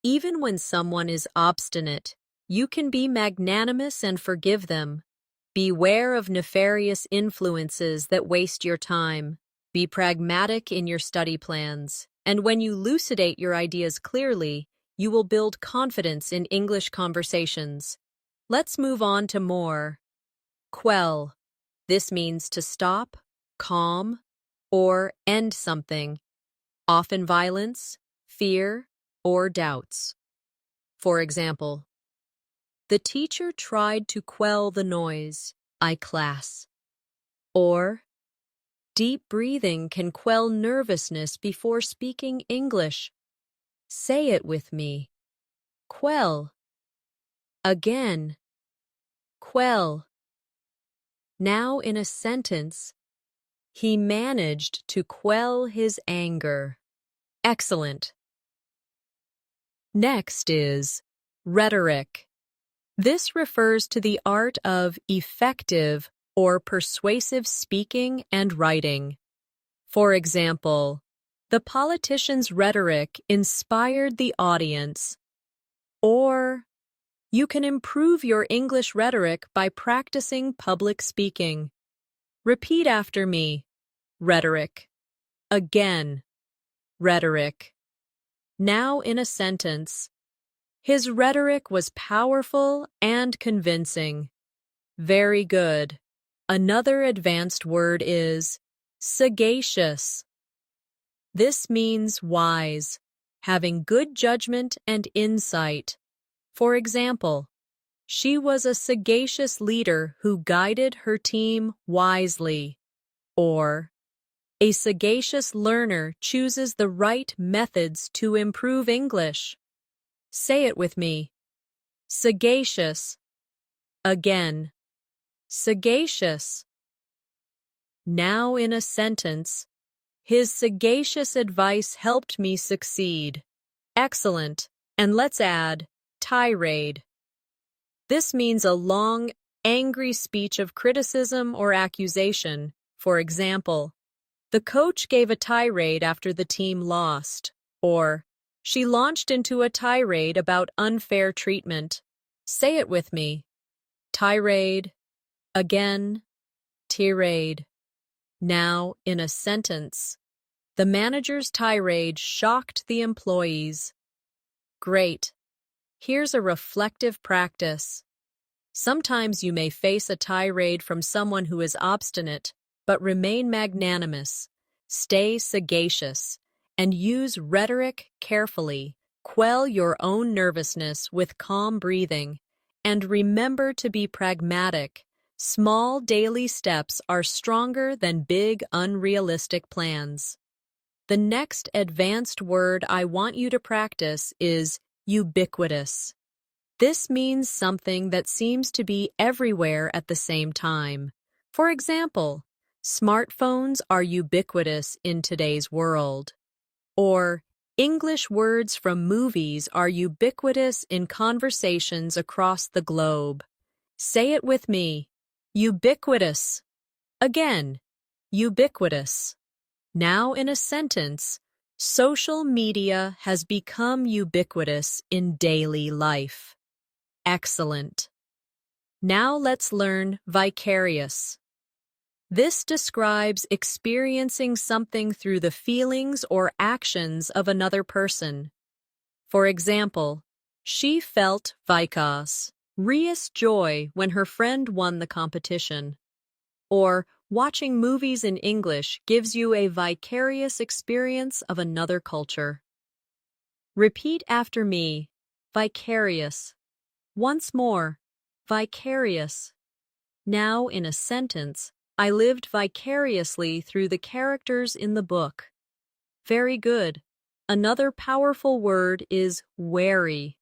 Even when someone is obstinate, you can be magnanimous and forgive them. Beware of nefarious influences that waste your time. Be pragmatic in your study plans. And when you elucidate your ideas clearly, you will build confidence in English conversations. Let's move on to more. Quell. This means to stop, calm, or end something, often violence, fear, or doubts. For example, the teacher tried to quell the noise, class. Or, deep breathing can quell nervousness before speaking English. Say it with me. Quell. Again. Quell. Now in a sentence, he managed to quell his anger. Excellent. Next is rhetoric. This refers to the art of effective or persuasive speaking and writing. For example, the politician's rhetoric inspired the audience. Or, you can improve your English rhetoric by practicing public speaking. Repeat after me. Rhetoric. Again. Rhetoric. Now in a sentence. His rhetoric was powerful and convincing. Very good. Another advanced word is sagacious. This means wise, having good judgment and insight. For example, she was a sagacious leader who guided her team wisely. Or, a sagacious learner chooses the right methods to improve English. Say it with me. Sagacious. Again. Sagacious. Now in a sentence, his sagacious advice helped me succeed. Excellent. And let's add tirade. This means a long, angry speech of criticism or accusation. For example, the coach gave a tirade after the team lost. Or, she launched into a tirade about unfair treatment. Say it with me. Tirade. Again. Tirade. Now, in a sentence. The manager's tirade shocked the employees. Great. Here's a reflective practice. Sometimes you may face a tirade from someone who is obstinate, but remain magnanimous. Stay sagacious. And use rhetoric carefully. Quell your own nervousness with calm breathing. And remember to be pragmatic. Small daily steps are stronger than big, unrealistic plans. The next advanced word I want you to practice is ubiquitous. This means something that seems to be everywhere at the same time. For example, smartphones are ubiquitous in today's world. Or, English words from movies are ubiquitous in conversations across the globe. Say it with me. Ubiquitous. Again. Ubiquitous. Now in a sentence, social media has become ubiquitous in daily life. Excellent. Now let's learn vicarious. This describes experiencing something through the feelings or actions of another person. For example, she felt vicarious joy when her friend won the competition. Or watching movies in English gives you a vicarious experience of another culture. Repeat after me. Vicarious. Once more. Vicarious. Now in a sentence, I lived vicariously through the characters in the book. Very good. Another powerful word is wary.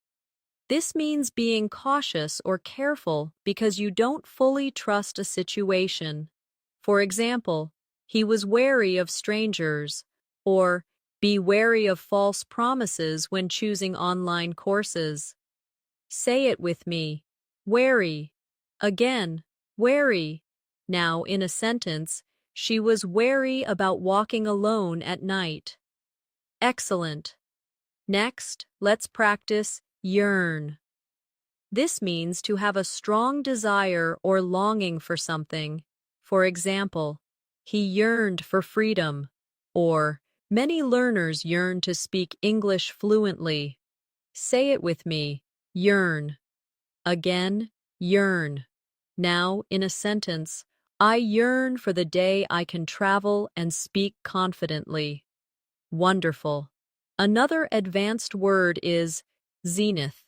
This means being cautious or careful because you don't fully trust a situation. For example, he was wary of strangers, or be wary of false promises when choosing online courses. Say it with me. Wary. Again, wary. Now, in a sentence, she was wary about walking alone at night. Excellent. Next, let's practice yearn. This means to have a strong desire or longing for something. For example, he yearned for freedom, or many learners yearn to speak English fluently. Say it with me. Yearn. Again, yearn. Now, in a sentence, I yearn for the day I can travel and speak confidently. Wonderful. Another advanced word is zenith.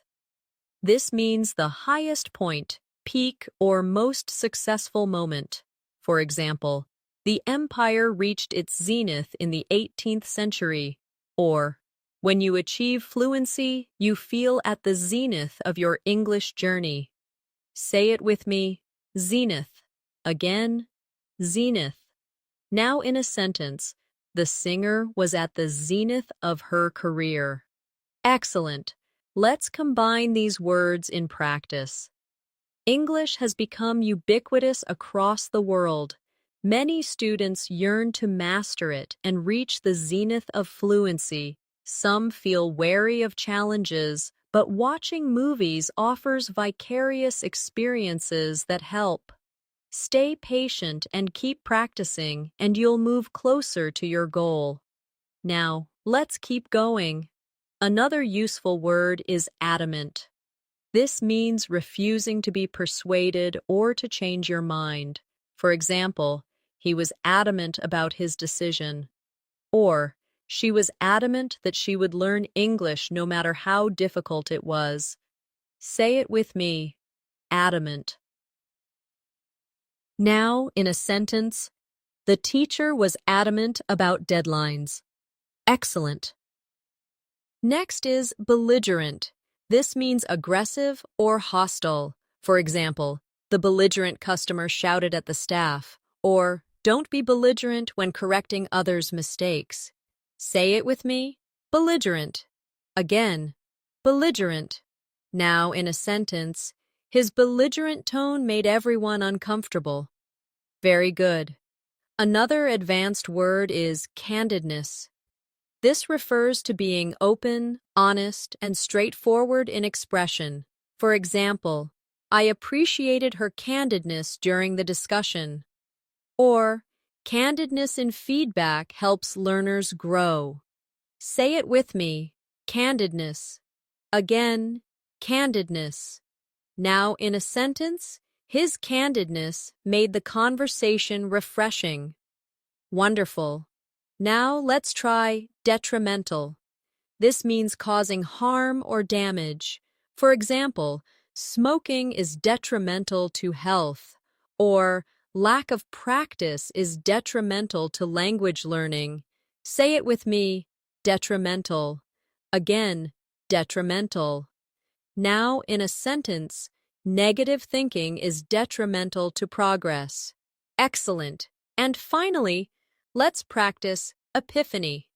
This means the highest point, peak, or most successful moment. For example, the empire reached its zenith in the 18th century, or when you achieve fluency, you feel at the zenith of your English journey. Say it with me. Zenith. Again, zenith. Now in a sentence, the singer was at the zenith of her career. Excellent. Let's combine these words in practice. English has become ubiquitous across the world. Many students yearn to master it and reach the zenith of fluency. Some feel wary of challenges, but watching movies offers vicarious experiences that help. Stay patient and keep practicing, and you'll move closer to your goal. Now, let's keep going. Another useful word is adamant. This means refusing to be persuaded or to change your mind. For example, he was adamant about his decision. Or, she was adamant that she would learn English no matter how difficult it was. Say it with me. Adamant. Now, in a sentence, the teacher was adamant about deadlines. Excellent. Next is belligerent. This means aggressive or hostile. For example, the belligerent customer shouted at the staff, or don't be belligerent when correcting others' mistakes. Say it with me. Belligerent. Again, belligerent. Now, in a sentence, his belligerent tone made everyone uncomfortable. Very good. Another advanced word is candidness. This refers to being open, honest, and straightforward in expression. For example, I appreciated her candidness during the discussion. Or, candidness in feedback helps learners grow. Say it with me. Candidness. Again, candidness. Now, in a sentence, his candidness made the conversation refreshing. Wonderful. Now let's try detrimental. This means causing harm or damage. For example, smoking is detrimental to health, or lack of practice is detrimental to language learning. Say it with me. Detrimental. Again, detrimental. Now, in a sentence, negative thinking is detrimental to progress. Excellent. And finally, let's practice epiphany.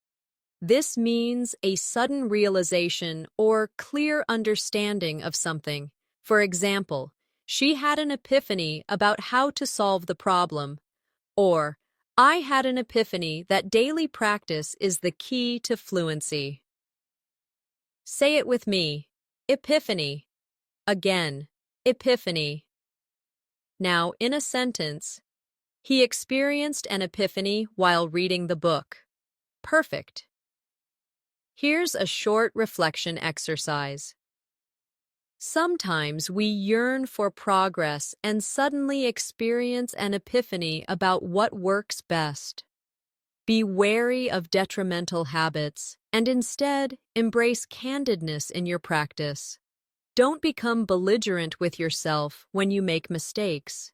This means a sudden realization or clear understanding of something. For example, she had an epiphany about how to solve the problem. Or, I had an epiphany that daily practice is the key to fluency. Say it with me. Epiphany. Again, epiphany. Now, in a sentence, he experienced an epiphany while reading the book. Perfect. Here's a short reflection exercise. Sometimes we yearn for progress and suddenly experience an epiphany about what works best. Be wary of detrimental habits and instead embrace candidness in your practice. Don't become belligerent with yourself when you make mistakes.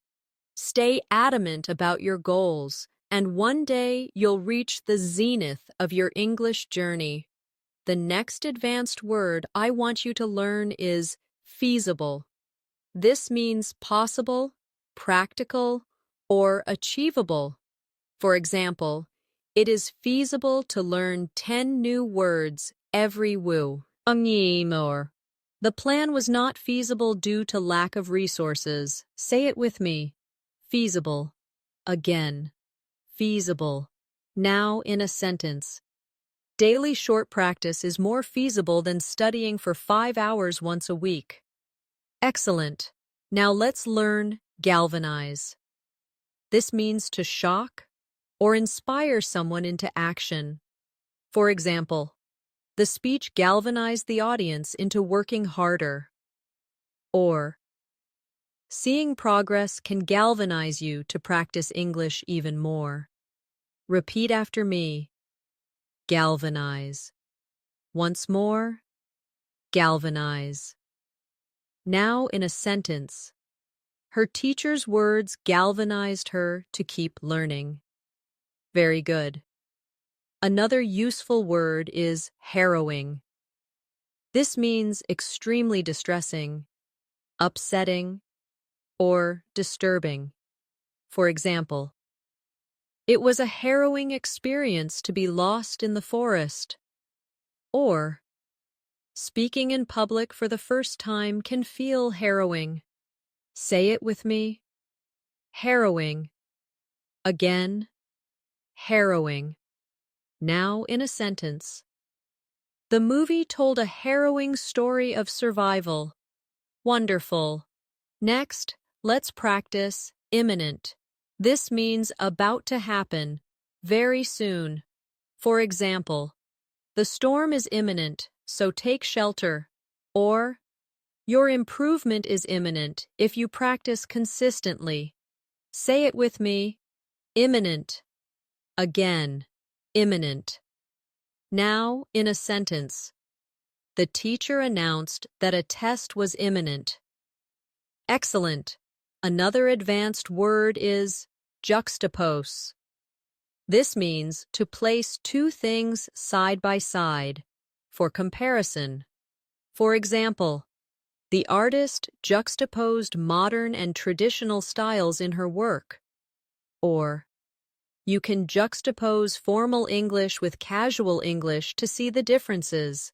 Stay adamant about your goals, and one day you'll reach the zenith of your English journey. The next advanced word I want you to learn is feasible. This means possible, practical, or achievable. For example, it is feasible to learn 10 new words every woo. The plan was not feasible due to lack of resources. Say it with me. Feasible. Again. Feasible. Now in a sentence. Daily short practice is more feasible than studying for 5 hours once a week. Excellent. Now let's learn galvanize. This means to shock or inspire someone into action. For example, the speech galvanized the audience into working harder. Or, seeing progress can galvanize you to practice English even more. Repeat after me. Galvanize. Once more. Galvanize. Now in a sentence. Her teacher's words galvanized her to keep learning. Very good. Another useful word is harrowing. This means extremely distressing, upsetting, or disturbing. For example, it was a harrowing experience to be lost in the forest. Or, speaking in public for the first time can feel harrowing. Say it with me. Harrowing. Again. Harrowing. Now in a sentence. The movie told a harrowing story of survival. Wonderful. Next, let's practice imminent. This means about to happen, very soon. For example, the storm is imminent, so take shelter. Or, your improvement is imminent if you practice consistently. Say it with me. Imminent. Again. Imminent. Now, in a sentence. The teacher announced that a test was imminent. Excellent. Another advanced word is juxtapose. This means to place two things side by side for comparison. For example, the artist juxtaposed modern and traditional styles in her work. Or, you can juxtapose formal English with casual English to see the differences.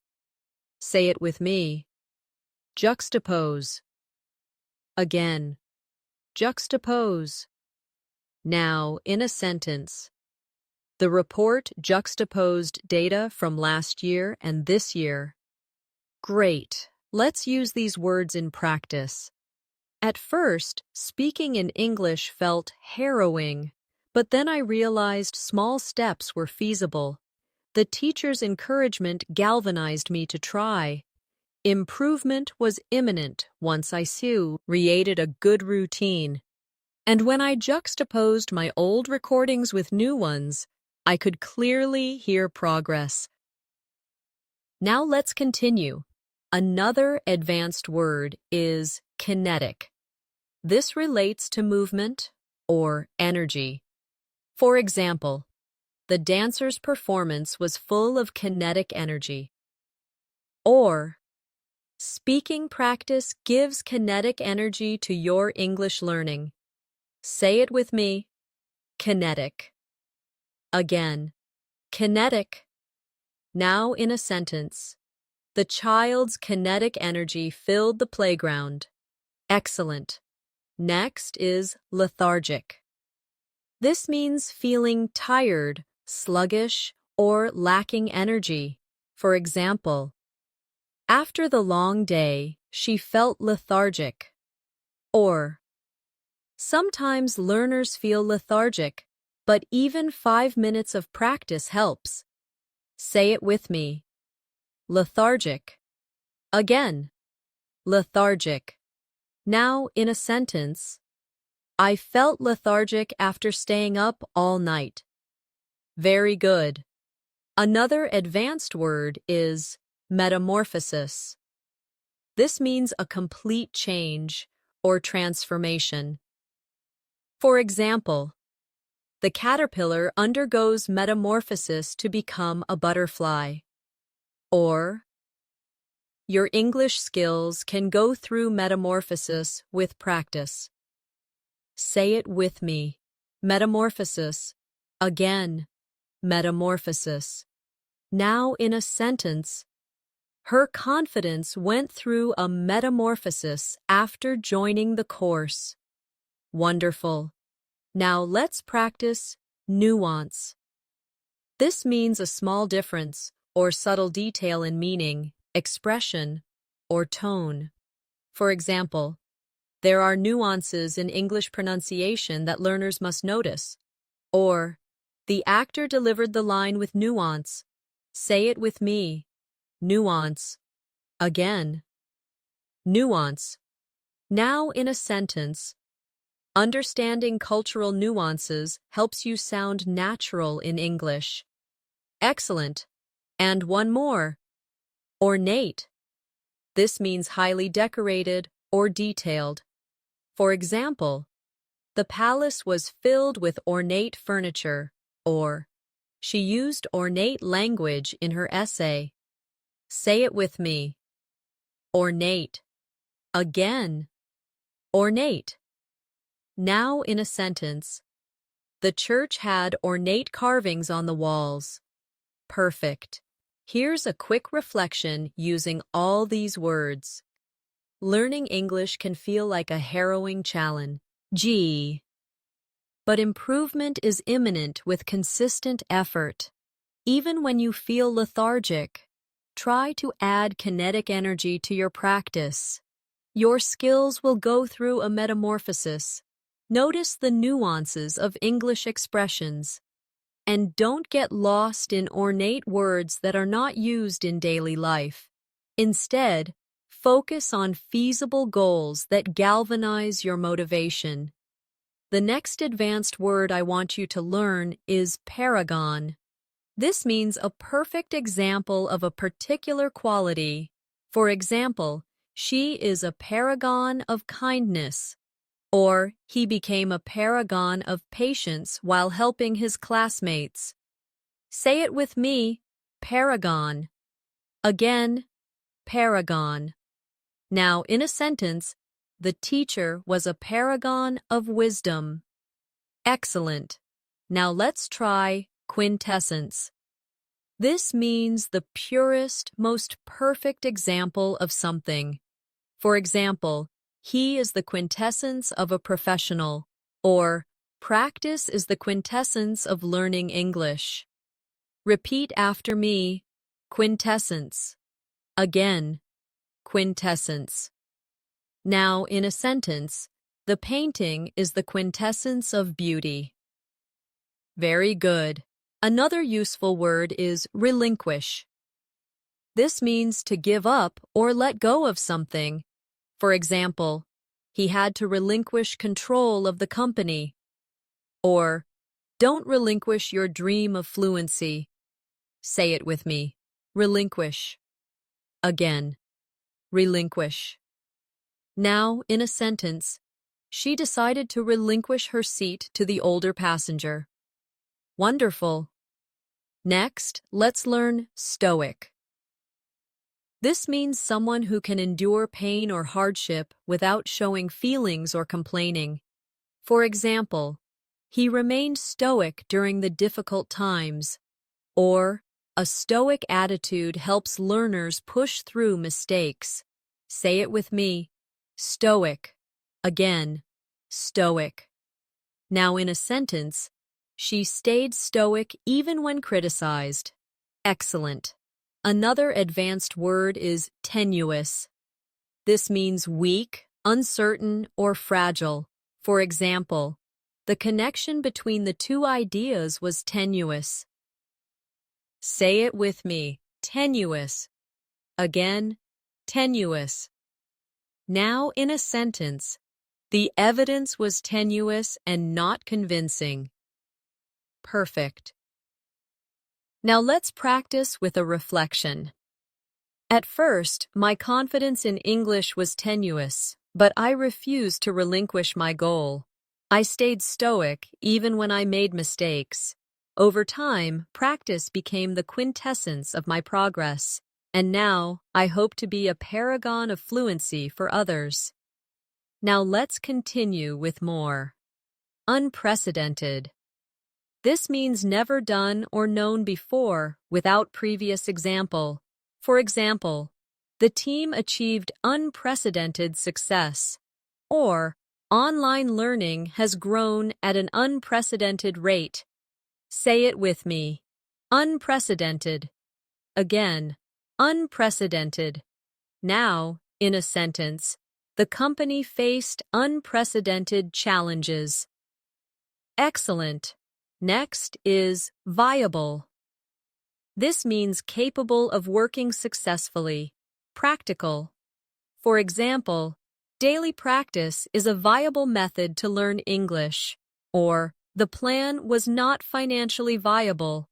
Say it with me. Juxtapose. Again. Juxtapose. Now, in a sentence. The report juxtaposed data from last year and this year. Great. Let's use these words in practice. At first, speaking in English felt harrowing, but then I realized small steps were feasible. The teacher's encouragement galvanized me to try. Improvement was imminent once I created a good routine. And when I juxtaposed my old recordings with new ones, I could clearly hear progress. Now let's continue. Another advanced word is kinetic. This relates to movement or energy. For example, the dancer's performance was full of kinetic energy. Or, speaking practice gives kinetic energy to your English learning. Say it with me. Kinetic. Again. Kinetic. Now in a sentence. The child's kinetic energy filled the playground. Excellent. Next is lethargic. This means feeling tired, sluggish, or lacking energy. For example, after the long day, she felt lethargic. Or, sometimes learners feel lethargic, but even 5 minutes of practice helps. Say it with me. Lethargic. Again. lethargic. Now, in a sentence, I felt lethargic after staying up all night. Very good. Another advanced word is metamorphosis. This means a complete change or transformation. For example, the caterpillar undergoes metamorphosis to become a butterfly. Or, your English skills can go through metamorphosis with practice. Say it with me. Metamorphosis. Again, metamorphosis. Now in a sentence, her confidence went through a metamorphosis after joining the course. Wonderful. Now let's practice nuance. This means a small difference or subtle detail in meaning, expression, or tone. For example, there are nuances in English pronunciation that learners must notice. Or, the actor delivered the line with nuance. Say it with me. Nuance. Again. Nuance. Now in a sentence, understanding cultural nuances helps you sound natural in English. Excellent. And one more. Ornate. This means highly decorated or detailed. For example, the palace was filled with ornate furniture, or she used ornate language in her essay. Say it with me. Ornate. Again. Ornate. Now in a sentence, the church had ornate carvings on the walls. Perfect. Here's a quick reflection using all these words. Learning English can feel like a harrowing challenge. But improvement is imminent with consistent effort. Even when you feel lethargic, try to add kinetic energy to your practice. Your skills will go through a metamorphosis. Notice the nuances of English expressions. And don't get lost in ornate words that are not used in daily life. Instead, focus on feasible goals that galvanize your motivation. The next advanced word I want you to learn is paragon. This means a perfect example of a particular quality. For example, she is a paragon of kindness. Or, he became a paragon of patience while helping his classmates. Say it with me, paragon. Again, paragon. Now, in a sentence, the teacher was a paragon of wisdom. Excellent. Now let's try quintessence. This means the purest, most perfect example of something. For example, he is the quintessence of a professional, or practice is the quintessence of learning English. Repeat after me, quintessence. Again, quintessence. Now, in a sentence, the painting is the quintessence of beauty. Very good. Another useful word is relinquish. This means to give up or let go of something. For example, he had to relinquish control of the company. Or, don't relinquish your dream of fluency. Say it with me. Relinquish. Again. Relinquish. Now, in a sentence, she decided to relinquish her seat to the older passenger. Wonderful. Next, let's learn stoic. This means someone who can endure pain or hardship without showing feelings or complaining. For example, he remained stoic during the difficult times. Or, a stoic attitude helps learners push through mistakes. Say it with me. Stoic. Again, stoic. Now in a sentence, she stayed stoic even when criticized. Excellent. Another advanced word is tenuous. This means weak, uncertain, or fragile. For example, the connection between the two ideas was tenuous. Say it with me. Tenuous. Again, tenuous. Now in a sentence, the evidence was tenuous and not convincing. Perfect. Now let's practice with a reflection. At first, my confidence in English was tenuous, but I refused to relinquish my goal. I stayed stoic even when I made mistakes. Over time, practice became the quintessence of my progress, and now I hope to be a paragon of fluency for others. Now let's continue with more. Unprecedented. This means never done or known before without previous example. For example, the team achieved unprecedented success, or online learning has grown at an unprecedented rate. Say it with me. Unprecedented. Again, unprecedented. Now, in a sentence, the company faced unprecedented challenges. Excellent. Next is viable. This means capable of working successfully. Practical. For example, daily practice is a viable method to learn English, or the plan was not financially viable.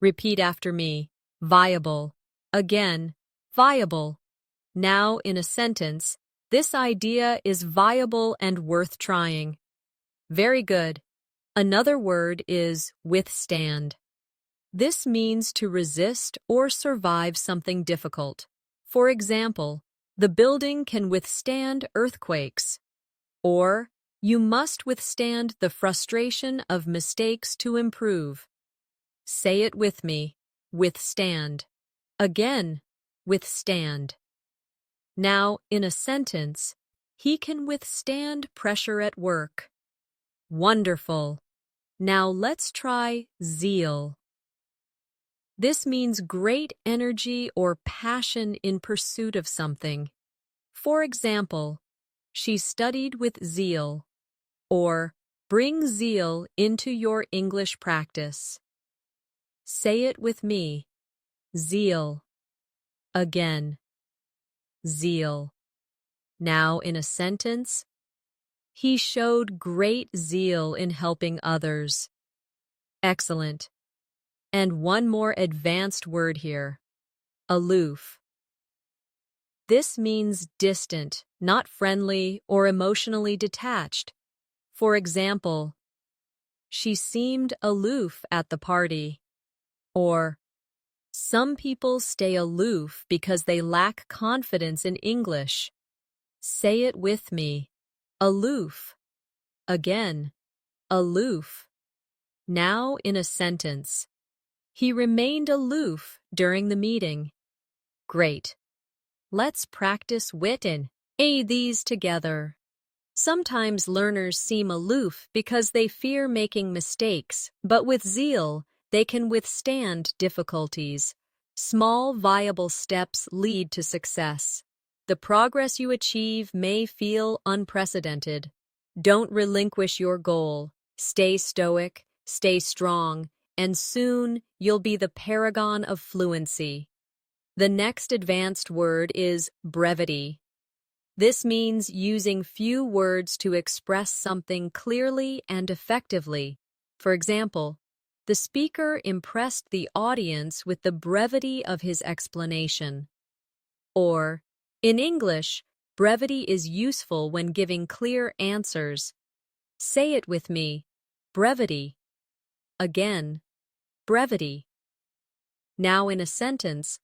Repeat after me. Viable. Again, viable. Now in a sentence, this idea is viable and worth trying. Very good. Another word is withstand. This means to resist or survive something difficult. For example, the building can withstand earthquakes. Or, you must withstand the frustration of mistakes to improve. Say it with me. Withstand. Again, withstand. Now, in a sentence, he can withstand pressure at work. Wonderful. Now let's try zeal. This means great energy or passion in pursuit of something. For example, she studied with zeal, or bring zeal into your English practice. Say it with me. Zeal. Again. Zeal. Now in a sentence, he showed great zeal in helping others. Excellent. And one more advanced word here. Aloof. This means distant, not friendly or emotionally detached. For example, she seemed aloof at the party. Or, some people stay aloof because they lack confidence in English. Say it with me. Aloof. Again, aloof. Now in a sentence. He remained aloof during the meeting. Great. Let's practice wit and these together. Sometimes learners seem aloof because they fear making mistakes, but with zeal, they can withstand difficulties. Small, viable steps lead to success. The progress you achieve may feel unprecedented. Don't relinquish your goal. Stay stoic, stay strong, and soon you'll be the paragon of fluency. The next advanced word is brevity. This means using few words to express something clearly and effectively. For example, the speaker impressed the audience with the brevity of his explanation. Or, in English, brevity is useful when giving clear answers. Say it with me. Brevity. Again. Brevity. Now in a sentence,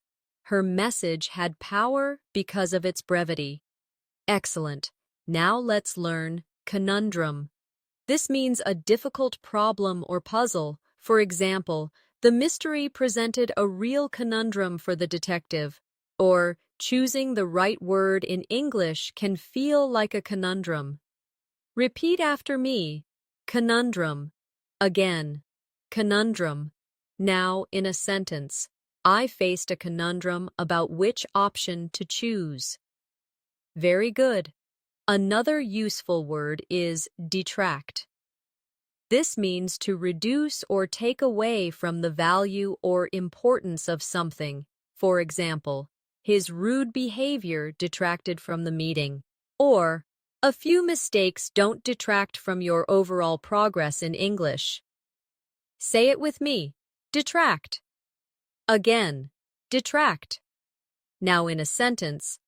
her message had power because of its brevity. Excellent. Now let's learn conundrum. This means a difficult problem or puzzle. For example, the mystery presented a real conundrum for the detective. Or, choosing the right word in English can feel like a conundrum. Repeat after me. Conundrum. Again. Conundrum. Now in a sentence. I faced a conundrum about which option to choose. Very good. Another useful word is detract. This means to reduce or take away from the value or importance of something. For example, his rude behavior detracted from the meeting. Or, a few mistakes don't detract from your overall progress in English. Say it with me. Detract. Again. Detract. Now in a sentence,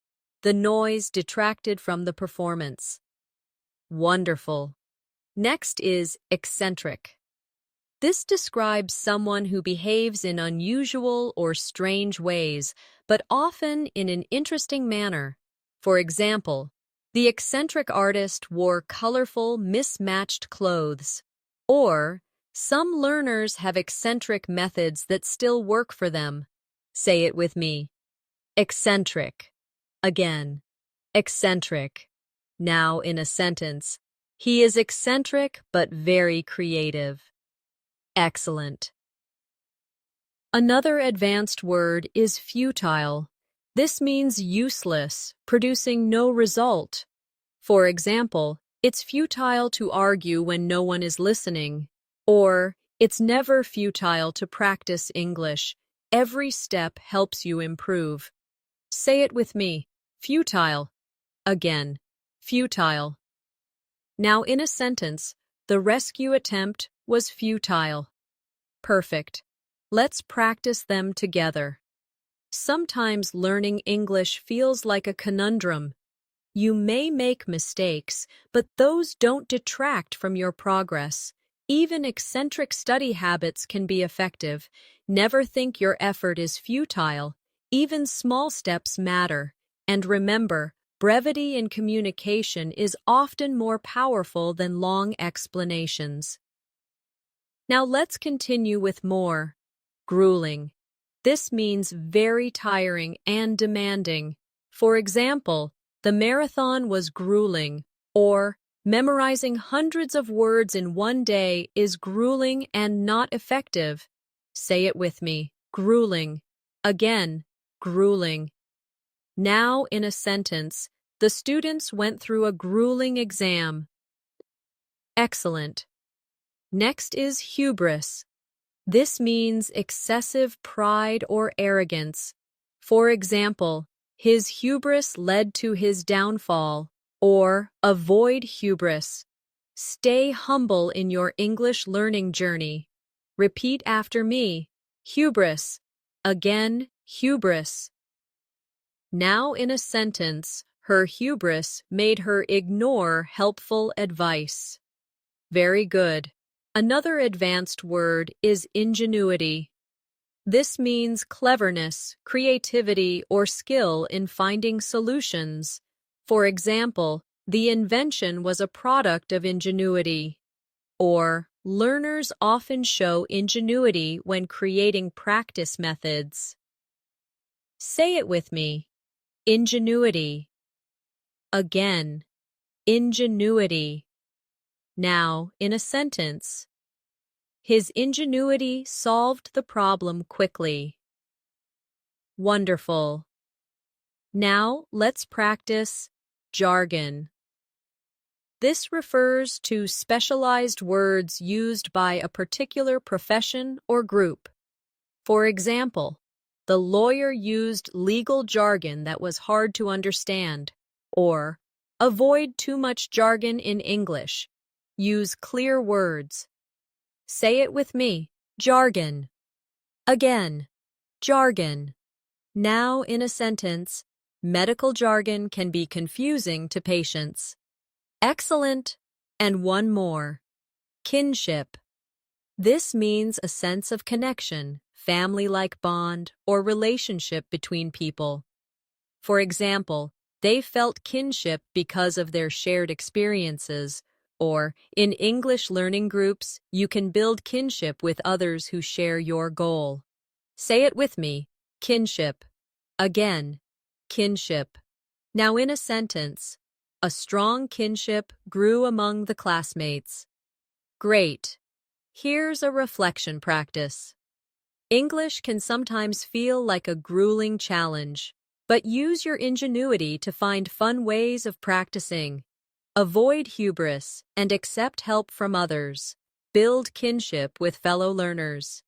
the noise detracted from the performance. Wonderful. Next is eccentric. This describes someone who behaves in unusual or strange ways, but often in an interesting manner. For example, the eccentric artist wore colorful, mismatched clothes. Or, some learners have eccentric methods that still work for them. Say it with me. Eccentric. Again. Eccentric. Now in a sentence, he is eccentric but very creative. Excellent. Another advanced word is futile. This means useless, producing no result. For example, it's futile to argue when no one is listening. Or, it's never futile to practice English. Every step helps you improve. Say it with me. Futile. Again. Futile. Now in a sentence, the rescue attempt was futile. Perfect. Let's practice them together. Sometimes learning English feels like a conundrum. You may make mistakes, but those don't detract from your progress. Even eccentric study habits can be effective. Never think your effort is futile. Even small steps matter. And remember, brevity in communication is often more powerful than long explanations. Now let's continue with more. Grueling. This means very tiring and demanding. For example, the marathon was grueling, or memorizing hundreds of words in one day is grueling and not effective. Say it with me. Grueling. Again, grueling. Now in a sentence, the students went through a grueling exam. Excellent. Next is hubris. This means excessive pride or arrogance. For example, his hubris led to his downfall. Or, avoid hubris. Stay humble in your English learning journey. Repeat after me. Hubris. Again, hubris. Now in a sentence, her hubris made her ignore helpful advice. Very good. Another advanced word is ingenuity. This means cleverness, creativity, or skill in finding solutions. For example, the invention was a product of ingenuity. Or, learners often show ingenuity when creating practice methods. Say it with me. Ingenuity. Again, ingenuity. Now, in a sentence, his ingenuity solved the problem quickly. Wonderful. Now, let's practice jargon. This refers to specialized words used by a particular profession or group. For example, the lawyer used legal jargon that was hard to understand. Or, avoid too much jargon in English. Use clear words. Say it with me. Jargon. Again. Jargon. Now in a sentence, medical jargon can be confusing to patients. Excellent. And one more. Kinship. This means a sense of connection, family-like bond, or relationship between people. For example, they felt kinship because of their shared experiences. Or, in English learning groups, you can build kinship with others who share your goal. Say it with me. Kinship. Again. Kinship. Now in a sentence, a strong kinship grew among the classmates. Great. Here's a reflection practice. English can sometimes feel like a grueling challenge, but use your ingenuity to find fun ways of practicing. Avoid hubris and accept help from others. Build kinship with fellow learners.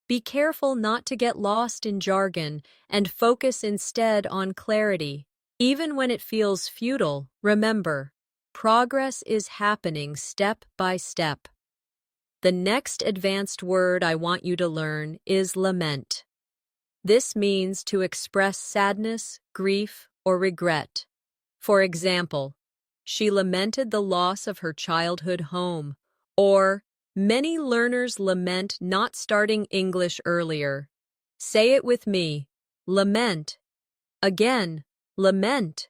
Be careful not to get lost in jargon and focus instead on clarity. Even when it feels futile, remember, progress is happening step by step. The next advanced word I want you to learn is lament. This means to express sadness, grief, or regret. For example, she lamented the loss of her childhood home, or many learners lament not starting English earlier. Say it with me. Lament. Again, lament.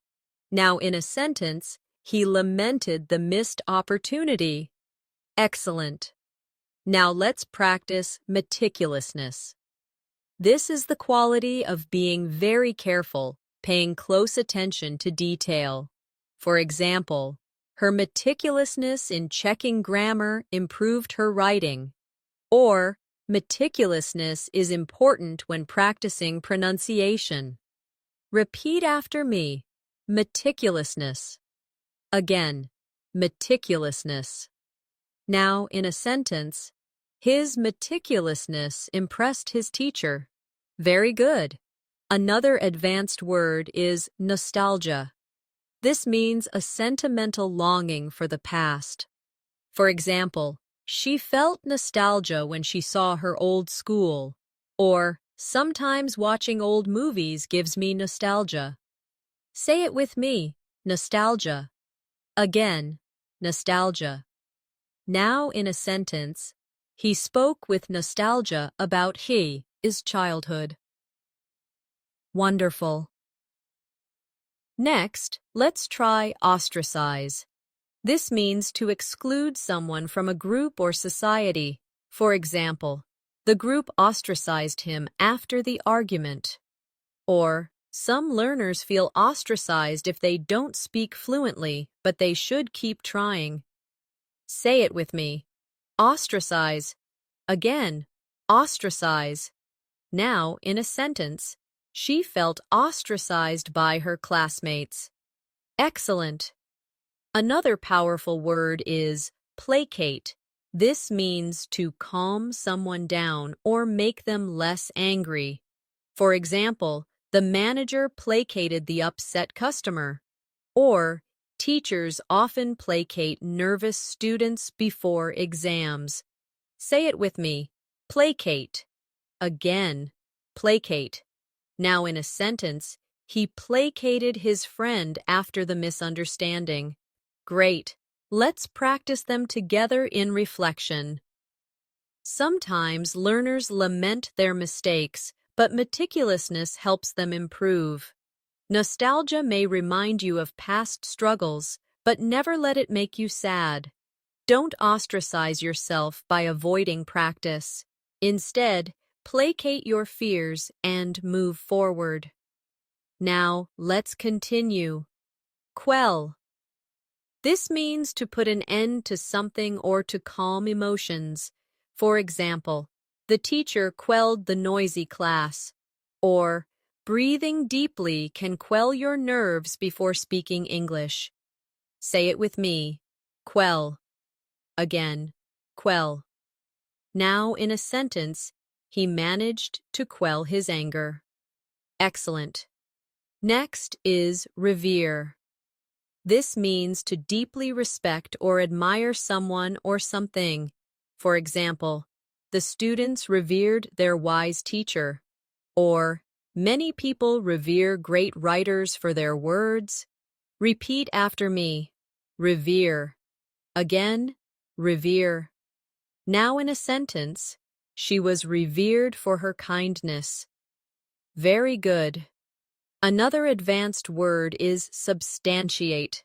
Now in a sentence, he lamented the missed opportunity. Excellent. Now let's practice meticulousness. This is the quality of being very careful, paying close attention to detail. For example, her meticulousness in checking grammar improved her writing. Or, meticulousness is important when practicing pronunciation. Repeat after me. Meticulousness. Again, meticulousness. Now, in a sentence, his meticulousness impressed his teacher. Very good. Another advanced word is nostalgia. This means a sentimental longing for the past. For example, she felt nostalgia when she saw her old school. Or, sometimes watching old movies gives me nostalgia. Say it with me. Nostalgia. Again, nostalgia. Now in a sentence, he spoke with nostalgia about his childhood. Wonderful. Next, let's try ostracize. This means to exclude someone from a group or society. For example, the group ostracized him after the argument. Or, some learners feel ostracized if they don't speak fluently, but they should keep trying. Say it with me. Ostracize. Again, ostracize. Now, in a sentence, she felt ostracized by her classmates. Excellent. Another powerful word is placate. This means to calm someone down or make them less angry. For example, the manager placated the upset customer. Or, teachers often placate nervous students before exams. Say it with me. Placate. Again, placate. Now in a sentence, he placated his friend after the misunderstanding. Great. Let's practice them together in reflection. Sometimes learners lament their mistakes, but meticulousness helps them improve. Nostalgia may remind you of past struggles, but never let it make you sad. Don't ostracize yourself by avoiding practice. Instead, placate your fears and move forward. Now, let's continue. Quell. This means to put an end to something or to calm emotions. For example, the teacher quelled the noisy class. Or, breathing deeply can quell your nerves before speaking English. Say it with me. Quell. Again, quell. Now, in a sentence, he managed to quell his anger. Excellent. Next is revere. This means to deeply respect or admire someone or something. For example, the students revered their wise teacher. Or, many people revere great writers for their words. Repeat after me. Revere. Again, revere. Now in a sentence, she was revered for her kindness. Very good. Another advanced word is substantiate.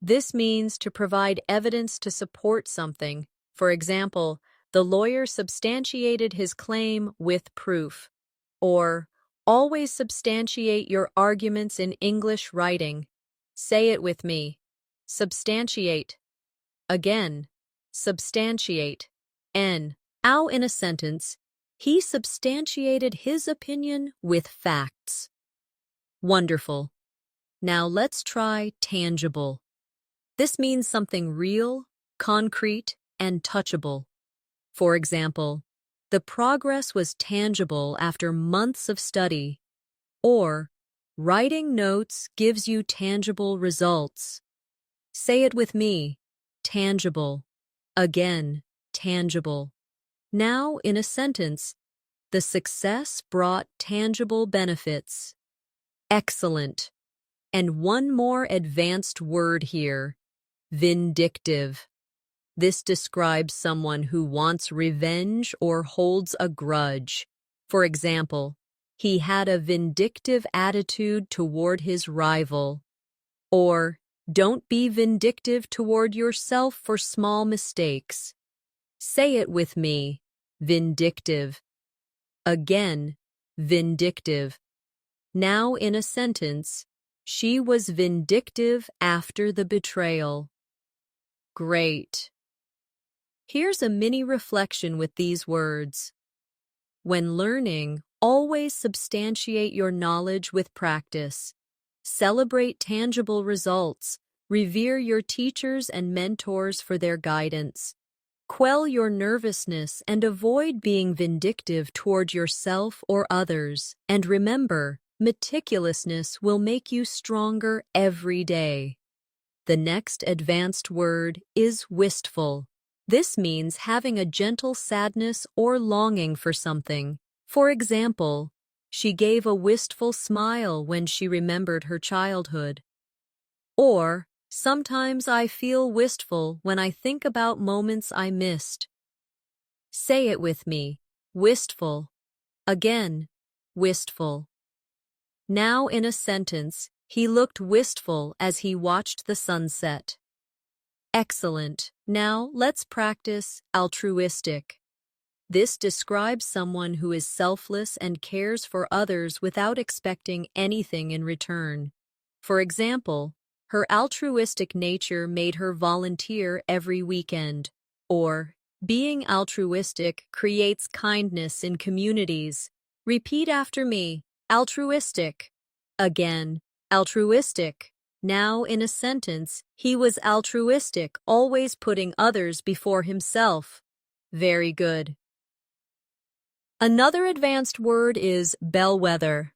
This means to provide evidence to support something. For example, the lawyer substantiated his claim with proof. Or, always substantiate your arguments in English writing. Say it with me. Substantiate. Again, substantiate. Now in a sentence, he substantiated his opinion with facts. Wonderful. Now let's try tangible. This means something real, concrete, and touchable. For example, the progress was tangible after months of study. Or, Writing notes gives you tangible results. Say it with me. Tangible. Again, tangible. Now, in a sentence, the success brought tangible benefits. Excellent. And one more advanced word here. Vindictive. This describes someone who wants revenge or holds a grudge. For example, he had a vindictive attitude toward his rival. Or, don't be vindictive toward yourself for small mistakes. Say it with me. Vindictive. Again, vindictive. Now in a sentence, she was vindictive after the betrayal. Great. Here's a mini reflection with these words. When learning, always substantiate your knowledge with practice. Celebrate tangible results. Revere your teachers and mentors for their guidance. Quell your nervousness and avoid being vindictive toward yourself or others. And remember, meticulousness will make you stronger every day. The next advanced word is wistful. This means having a gentle sadness or longing for something. For example, she gave a wistful smile when she remembered her childhood. Or, sometimes I feel wistful when I think about moments I missed. Say it with me. Wistful. Again, wistful. Now in a sentence, he looked wistful as he watched the sunset. Excellent. Now let's practice altruistic. This describes someone who is selfless and cares for others without expecting anything in return. For example, her altruistic nature made her volunteer every weekend. Or, being altruistic creates kindness in communities. Repeat after me. Altruistic. Again, altruistic. Now in a sentence, he was altruistic, always putting others before himself. Very good. Another advanced word is bellwether.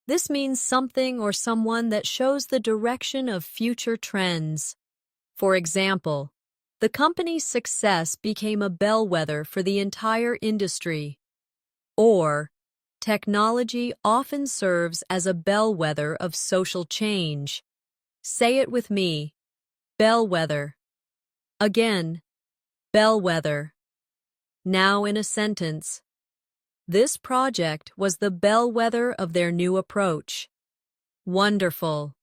This means something or someone that shows the direction of future trends. For example, the company's success became a bellwether for the entire industry. Or, technology often serves as a bellwether of social change. Say it with me. Bellwether. Again, bellwether. Now in a sentence. This project was the bellwether of their new approach. Wonderful.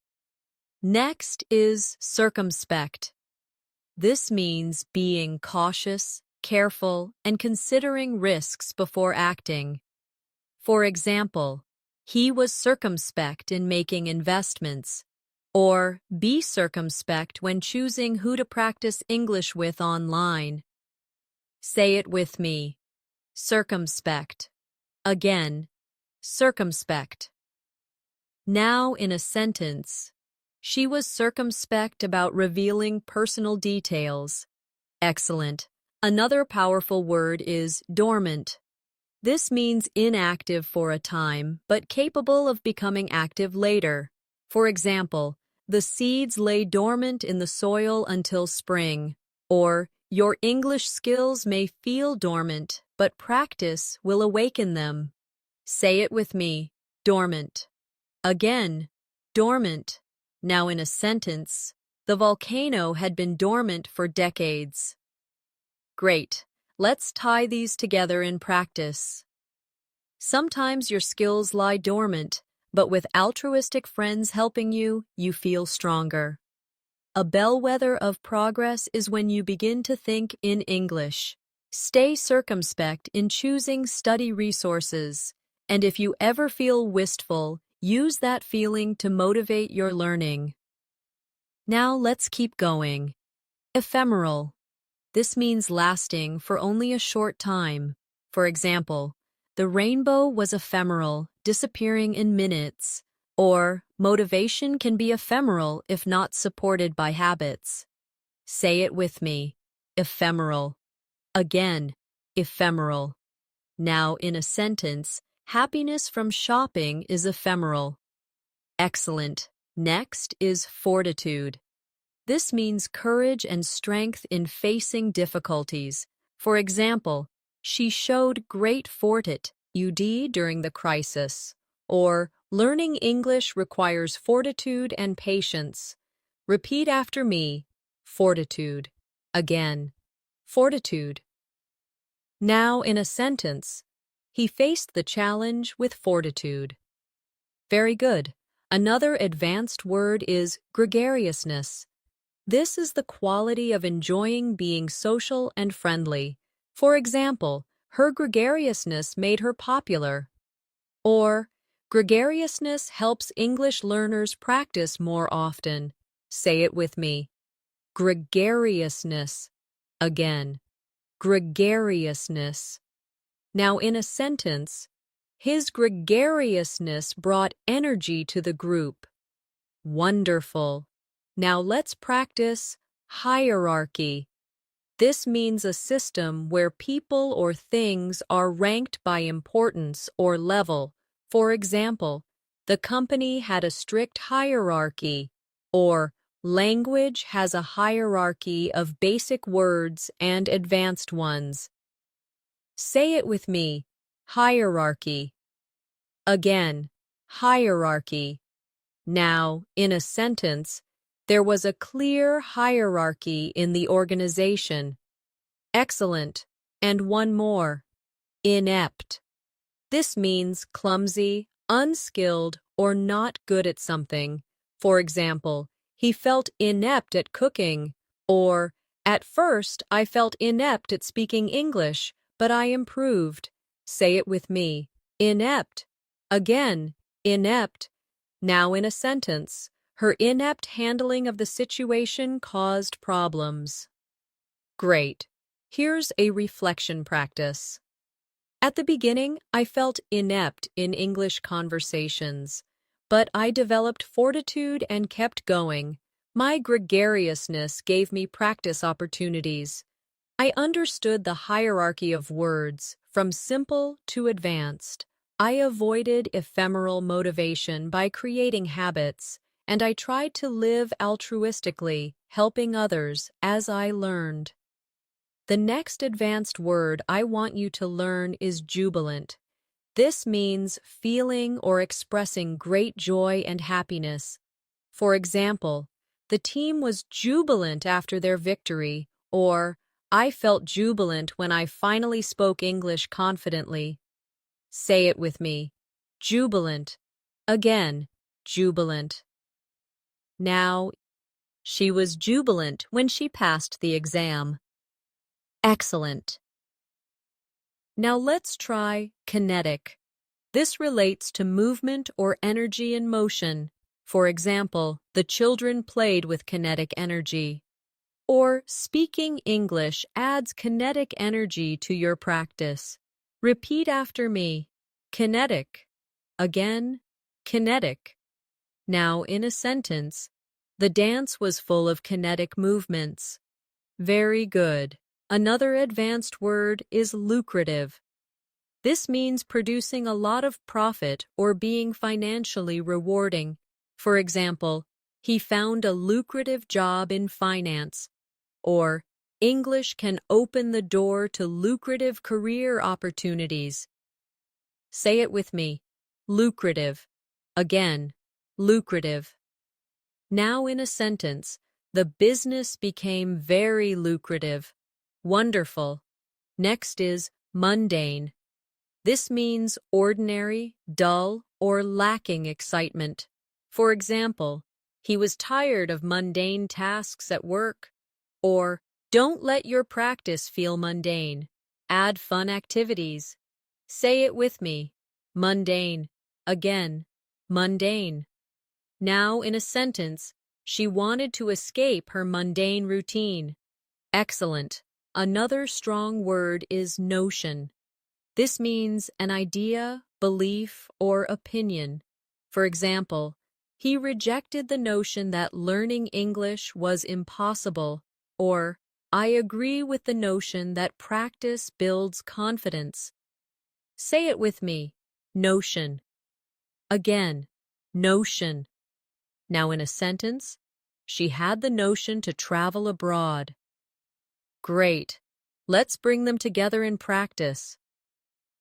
Next is circumspect. This means being cautious, careful, and considering risks before acting. For example, he was circumspect in making investments. Or, be circumspect when choosing who to practice English with online. Say it with me. Circumspect. Again, circumspect. Now in a sentence. She was circumspect about revealing personal details. Excellent. Another powerful word is dormant. This means inactive for a time, but capable of becoming active later. For example, the seeds lay dormant in the soil until spring. Or, your English skills may feel dormant, but practice will awaken them. Say it with me. Dormant. Again, dormant. Now in a sentence, the volcano had been dormant for decades. Great. Let's tie these together in practice. Sometimes your skills lie dormant, but with altruistic friends helping you, you feel stronger. A bellwether of progress is when you begin to think in English. Stay circumspect in choosing study resources, and if you ever feel wistful, use that feeling to motivate your learning. Now let's keep going. Ephemeral. This means lasting for only a short time. For example, the rainbow was ephemeral, disappearing in minutes. Or, motivation can be ephemeral if not supported by habits. Say it with me. Ephemeral. Again, ephemeral. Now in a sentence, happiness from shopping is ephemeral. Excellent. Next is fortitude. This means courage and strength in facing difficulties. For example, she showed great fortitude during the crisis. Or, learning English requires fortitude and patience. Repeat after me. Fortitude. Again. Fortitude. Now, in a sentence, he faced the challenge with fortitude. Very good. Another advanced word is gregariousness. This is the quality of enjoying being social and friendly. For example, her gregariousness made her popular. Or, gregariousness helps English learners practice more often. Say it with me. Gregariousness. Again. Gregariousness. Now, in a sentence, his gregariousness brought energy to the group. Wonderful. Now let's practice hierarchy. This means a system where people or things are ranked by importance or level. For example, the company had a strict hierarchy, or language has a hierarchy of basic words and advanced ones. Say it with me. Hierarchy. Again, hierarchy. Now, in a sentence, there was a clear hierarchy in the organization. Excellent. And one more. Inept. This means clumsy, unskilled, or not good at something. For example, he felt inept at cooking, or, at first I felt inept at speaking English, but I improved. Say it with me. Inept. Again, inept. Now in a sentence, her inept handling of the situation caused problems. Great. Here's a reflection practice. At the beginning, I felt inept in English conversations, but I developed fortitude and kept going. My gregariousness gave me practice opportunities. I understood the hierarchy of words, from simple to advanced. I avoided ephemeral motivation by creating habits, and I tried to live altruistically, helping others as I learned. The next advanced word I want you to learn is jubilant. This means feeling or expressing great joy and happiness. For example, the team was jubilant after their victory, or I felt jubilant when I finally spoke English confidently. Say it with me. Jubilant. Again, jubilant. Now, she was jubilant when she passed the exam. Excellent. Now let's try kinetic. This relates to movement or energy in motion. For example, the children played with kinetic energy. Or speaking English adds kinetic energy to your practice. Repeat after me. Kinetic. Again, kinetic. Now in a sentence, the dance was full of kinetic movements. Very good. Another advanced word is lucrative. This means producing a lot of profit or being financially rewarding. For example, he found a lucrative job in finance. Or, English can open the door to lucrative career opportunities. Say it with me. Lucrative. Again, lucrative. Now in a sentence, the business became very lucrative. Wonderful. Next is mundane. This means ordinary, dull, or lacking excitement. For example, he was tired of mundane tasks at work. Or, don't let your practice feel mundane. Add fun activities. Say it with me. Mundane. Again, mundane. Now, in a sentence, she wanted to escape her mundane routine. Excellent. Another strong word is notion. This means an idea, belief, or opinion. For example, he rejected the notion that learning English was impossible, or I agree with the notion that practice builds confidence. Say it with me. Notion. Again, notion. Now in a sentence, she had the notion to travel abroad. Great. Let's bring them together in practice.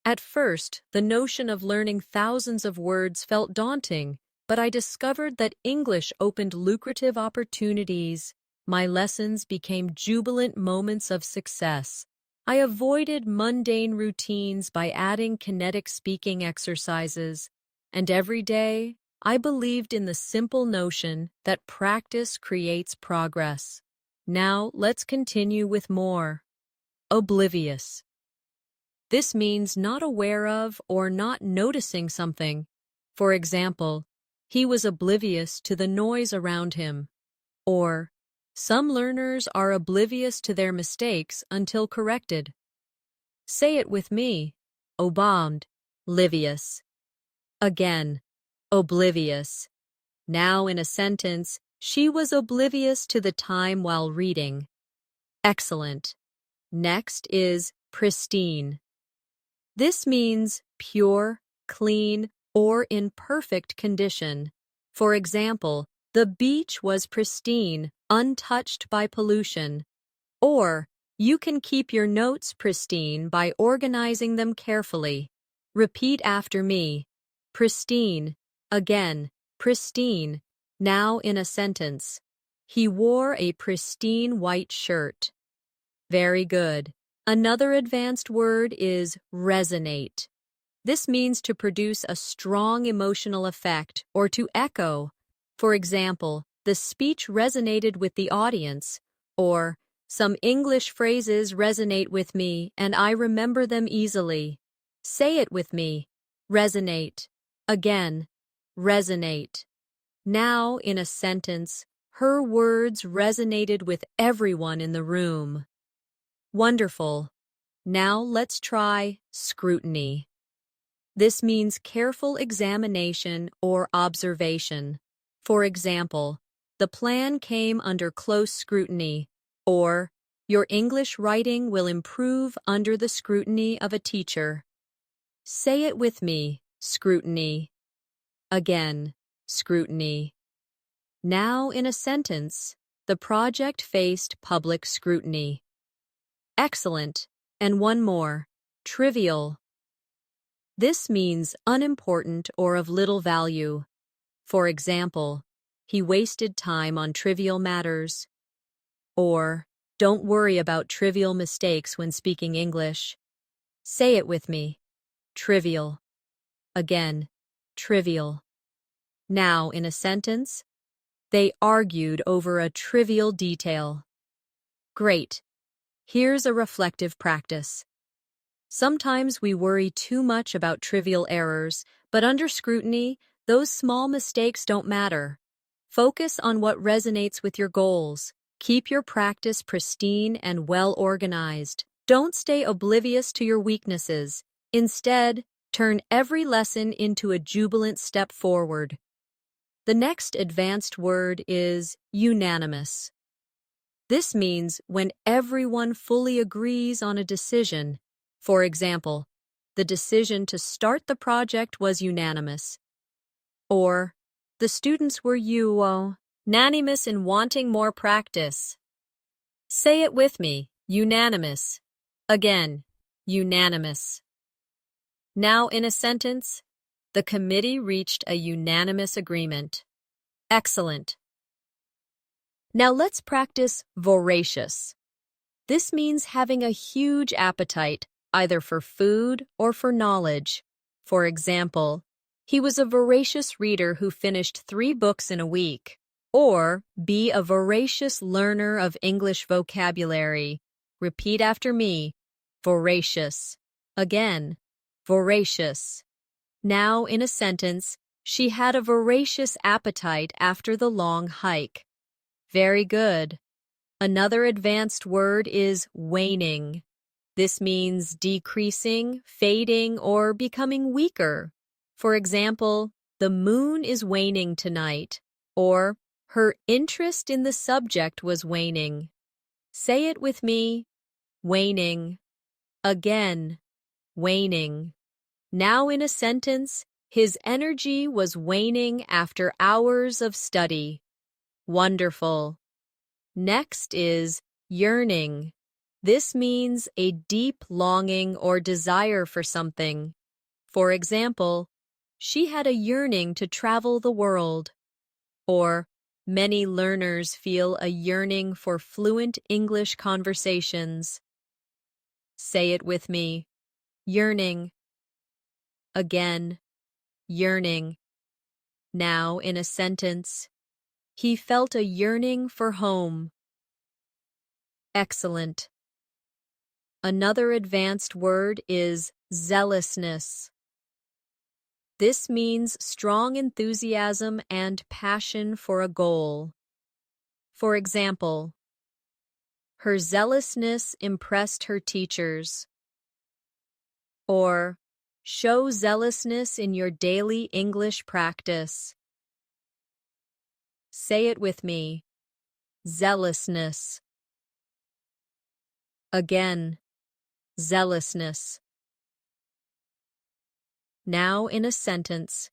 At first, the notion of learning thousands of words felt daunting, but I discovered that English opened lucrative opportunities. My lessons became jubilant moments of success. I avoided mundane routines by adding kinetic speaking exercises, and every day, I believed in the simple notion that practice creates progress. Now, let's continue with more. Oblivious. This means not aware of or not noticing something. For example, he was oblivious to the noise around him. Or, some learners are oblivious to their mistakes until corrected. Say it with me. Oblivious. Again, oblivious. Now in a sentence, she was oblivious to the time while reading. Excellent. Next is pristine. This means pure, clean, or in perfect condition. For example, the beach was pristine, untouched by pollution. Or, you can keep your notes pristine by organizing them carefully. Repeat after me. Pristine. Again, pristine. Now in a sentence. He wore a pristine white shirt. Very good. Another advanced word is resonate. This means to produce a strong emotional effect or to echo. For example, the speech resonated with the audience, or some English phrases resonate with me and I remember them easily. Say it with me. Resonate. Again, resonate. Now, in a sentence, her words resonated with everyone in the room. Wonderful. Now let's try scrutiny. This means careful examination or observation. For example, the plan came under close scrutiny, or your English writing will improve under the scrutiny of a teacher. Say it with me, scrutiny. Again, scrutiny. Now in a sentence, the project faced public scrutiny. Excellent. And one more, trivial. This means unimportant or of little value. For example, he wasted time on trivial matters. Or, don't worry about trivial mistakes when speaking English. Say it with me. Trivial. Again, trivial. Now, in a sentence, they argued over a trivial detail. Great. Here's a reflective practice. Sometimes we worry too much about trivial errors, but under scrutiny, those small mistakes don't matter. Focus on what resonates with your goals. Keep your practice pristine and well organized. Don't stay oblivious to your weaknesses. Instead, turn every lesson into a jubilant step forward. The next advanced word is unanimous. This means when everyone fully agrees on a decision. For example, the decision to start the project was unanimous. Or, the students were unanimous in wanting more practice. Say it with me, unanimous. Again, unanimous. Now in a sentence, the committee reached a unanimous agreement. Excellent. Now let's practice voracious. This means having a huge appetite, either for food or for knowledge. For example, he was a voracious reader who finished 3 books in a week. Or, be a voracious learner of English vocabulary. Repeat after me, voracious. Again, voracious. Now, in a sentence, she had a voracious appetite after the long hike. Very good. Another advanced word is waning. This means decreasing, fading, or becoming weaker. For example, the moon is waning tonight, or her interest in the subject was waning. Say it with me, waning. Again, waning. Now in a sentence, His energy was waning after hours of study. Wonderful. Next is yearning. This means a deep longing or desire for something. For example, she had a yearning to travel the world. Or, many learners feel a yearning for fluent English conversations. Say it with me. Yearning. Again. Yearning. Now in a sentence. He felt a yearning for home. Excellent. Another advanced word is zealousness. This means strong enthusiasm and passion for a goal. For example, her zealousness impressed her teachers. Or, show zealousness in your daily English practice. Say it with me. Zealousness. Again, zealousness. Now in a sentence.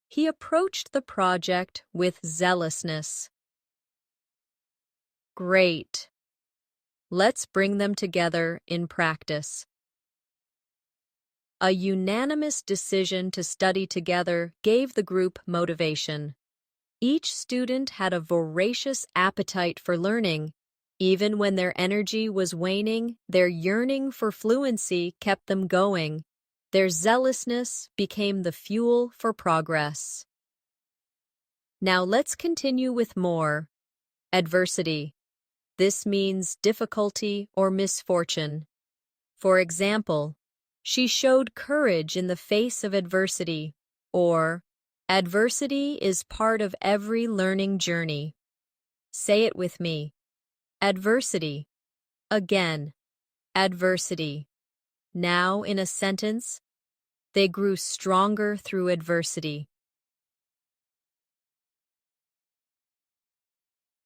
He approached the project with zealousness. Great. Let's bring them together in practice. A unanimous decision to study together gave the group motivation. Each student had a voracious appetite for learning. Even when their energy was waning, their yearning for fluency kept them going. Their zealousness became the fuel for progress. Now let's continue with more. Adversity. This means difficulty or misfortune. For example, she showed courage in the face of adversity, or adversity is part of every learning journey. Say it with me. Adversity. Again, adversity. Now in a sentence, they grew stronger through adversity.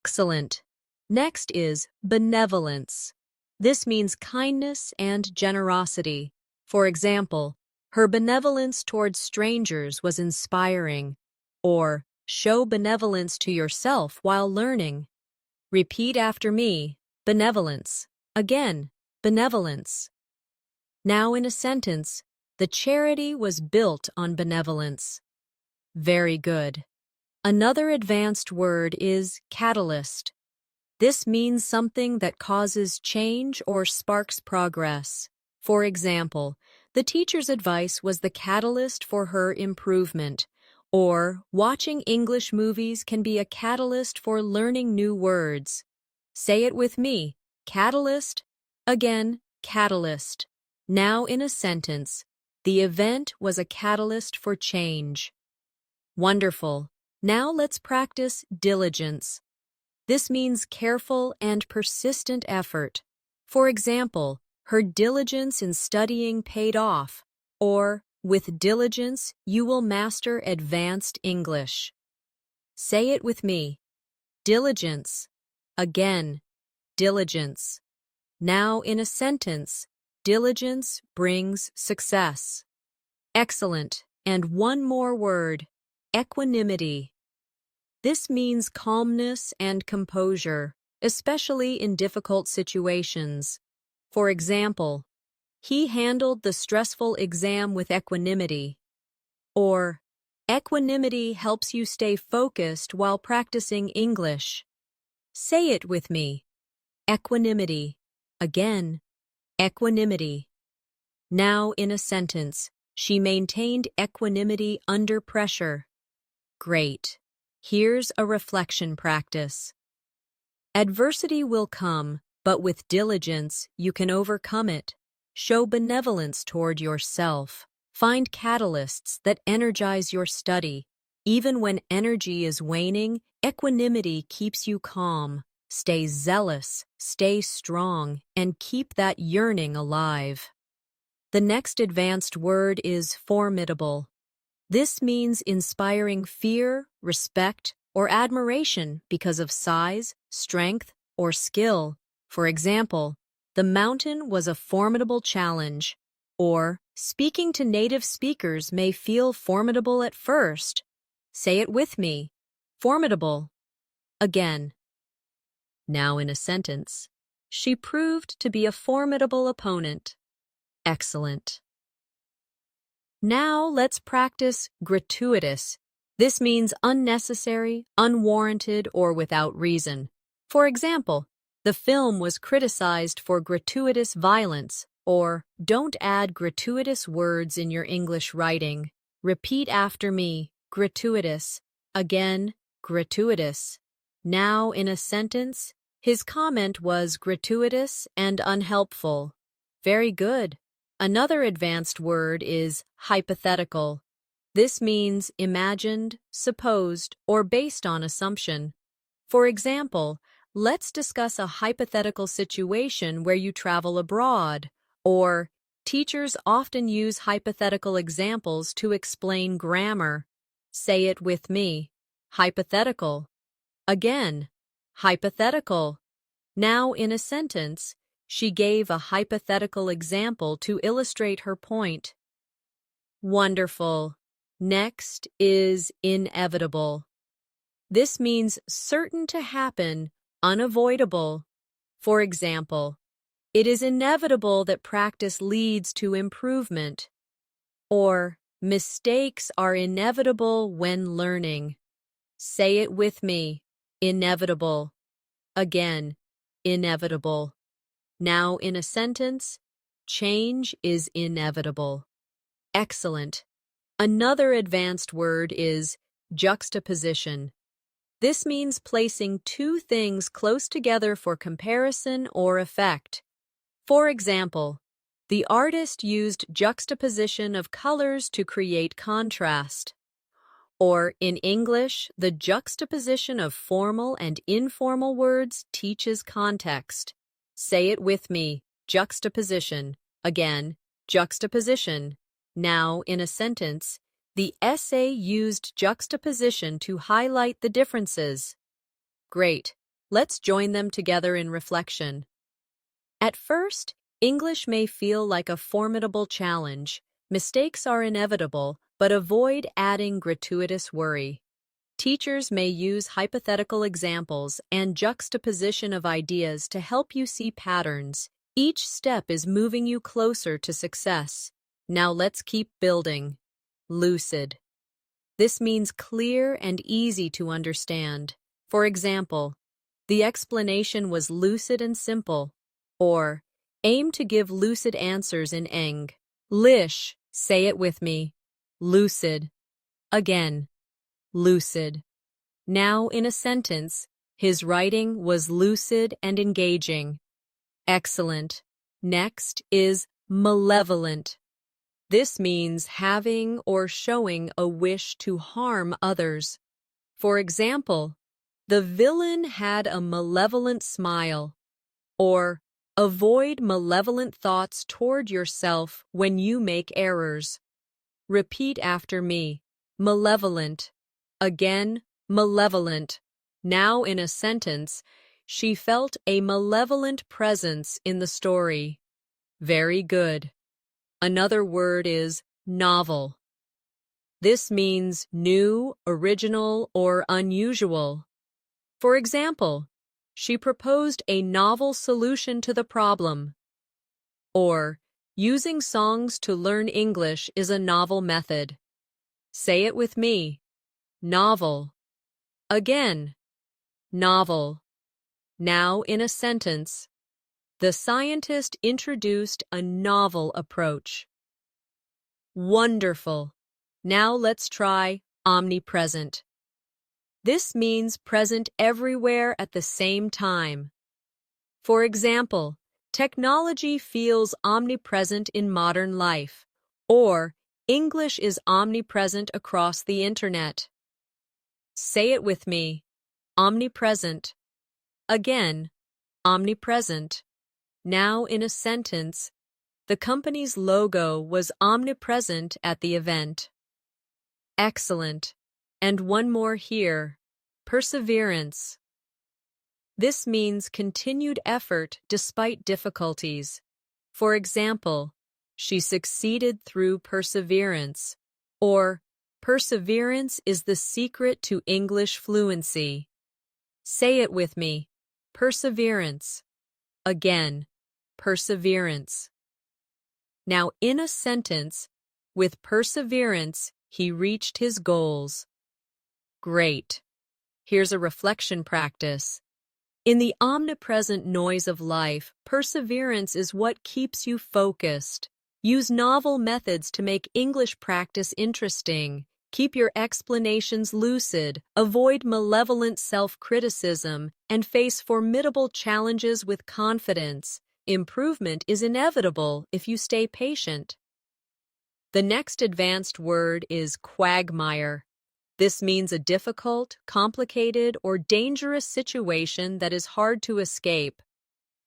Excellent. Next is benevolence. This means kindness and generosity. For example, her benevolence towards strangers was inspiring. Or, show benevolence to yourself while learning. Repeat after me, benevolence. Again, benevolence. Now in a sentence, the charity was built on benevolence. Very good. Another advanced word is catalyst. This means something that causes change or sparks progress. For example, the teacher's advice was the catalyst for her improvement. Or, watching English movies can be a catalyst for learning new words. Say it with me. Catalyst. Again, catalyst. Now in a sentence, the event was a catalyst for change. Wonderful. Now let's practice diligence. This means careful and persistent effort. For example, her diligence in studying paid off. Or, with diligence, you will master advanced English. Say it with me. Diligence. Again, diligence. Now in a sentence, diligence brings success. Excellent. And one more word, equanimity. This means calmness and composure, especially in difficult situations. For example, he handled the stressful exam with equanimity. Or, equanimity helps you stay focused while practicing English. Say it with me. Equanimity. Again, equanimity. Now in a sentence, she maintained equanimity under pressure. Great. Here's a reflection practice. Adversity will come, but with diligence, you can overcome it. Show benevolence toward yourself. Find catalysts that energize your study. Even when energy is waning, equanimity keeps you calm. Stay zealous, stay strong, and keep that yearning alive. The next advanced word is formidable. This means inspiring fear, respect, or admiration because of size, strength, or skill. For example, the mountain was a formidable challenge, or Speaking to native speakers may feel formidable at first. Say it with me. Formidable. Again. Now in a sentence. She proved to be a formidable opponent. Excellent. Now let's practice gratuitous. This means unnecessary, unwarranted, or without reason. For example, the film was criticized for gratuitous violence, or don't add gratuitous words in your English writing. Repeat after me, gratuitous. Again, gratuitous. Now in a sentence, his comment was gratuitous and unhelpful. Very good. Another advanced word is hypothetical. This means imagined, supposed, or based on assumption. For example, let's discuss a hypothetical situation where you travel abroad, or teachers often use hypothetical examples to explain grammar. Say it with me. Hypothetical. Again, hypothetical. Now in a sentence, she gave a hypothetical example to illustrate her point. Wonderful. Next is inevitable. This means certain to happen, unavoidable. For example, it is inevitable that practice leads to improvement. Or, mistakes are inevitable when learning. Say it with me. Inevitable. Again, inevitable. Now in a sentence, change is inevitable. Excellent. Another advanced word is juxtaposition. This means placing two things close together for comparison or effect. For example, the artist used juxtaposition of colors to create contrast. Or, in English, the juxtaposition of formal and informal words teaches context. Say it with me, juxtaposition. Again, juxtaposition. Now, in a sentence, the essay used juxtaposition to highlight the differences. Great. Let's join them together in reflection. At first, English may feel like a formidable challenge. Mistakes are inevitable, but avoid adding gratuitous worry. Teachers may use hypothetical examples and juxtaposition of ideas to help you see patterns. Each step is moving you closer to success. Now let's keep building. Lucid. This means clear and easy to understand. For example, the explanation was lucid and simple. Or, aim to give lucid answers in Eng. Lish. Say it with me. Lucid. Again. Lucid. Now in a sentence, his writing was lucid and engaging. Excellent. Next is malevolent. This means having or showing a wish to harm others. For example, the villain had a malevolent smile. Or, avoid malevolent thoughts toward yourself when you make errors. Repeat after me. Malevolent. Again, malevolent. Now in a sentence, she felt a malevolent presence in the story. Very good. Another word is novel. This means new, original, or unusual. For example, she proposed a novel solution to the problem. Or, using songs to learn English is a novel method. Say it with me. Novel. Again. Novel. Now in a sentence. The scientist introduced a novel approach. Wonderful. Now let's try omnipresent. This means present everywhere at the same time. For example, technology feels omnipresent in modern life, or English is omnipresent across the internet. Say it with me. Omnipresent. Again, omnipresent. Now in a sentence, the company's logo was omnipresent at the event. Excellent. And one more here. Perseverance. This means continued effort despite difficulties. For example, She succeeded through perseverance. Or, perseverance is the secret to English fluency. Say it with me. Perseverance. Again, perseverance. Now, in a sentence, with perseverance, he reached his goals. Great. Here's a reflection practice. In the omnipresent noise of life, perseverance is what keeps you focused. Use novel methods to make English practice interesting. Keep your explanations lucid, avoid malevolent self-criticism, and face formidable challenges with confidence. Improvement is inevitable if you stay patient. The next advanced word is quagmire. This means a difficult, complicated, or dangerous situation that is hard to escape.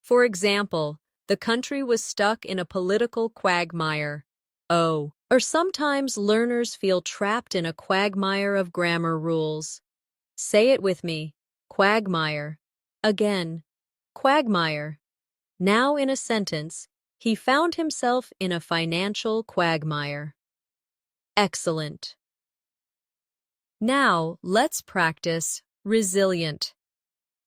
For example, the country was stuck in a political quagmire. Oh, or sometimes learners feel trapped in a quagmire of grammar rules. Say it with me. Quagmire. Again. Quagmire. Now in a sentence, he found himself in a financial quagmire. Excellent. Now, let's practice resilient.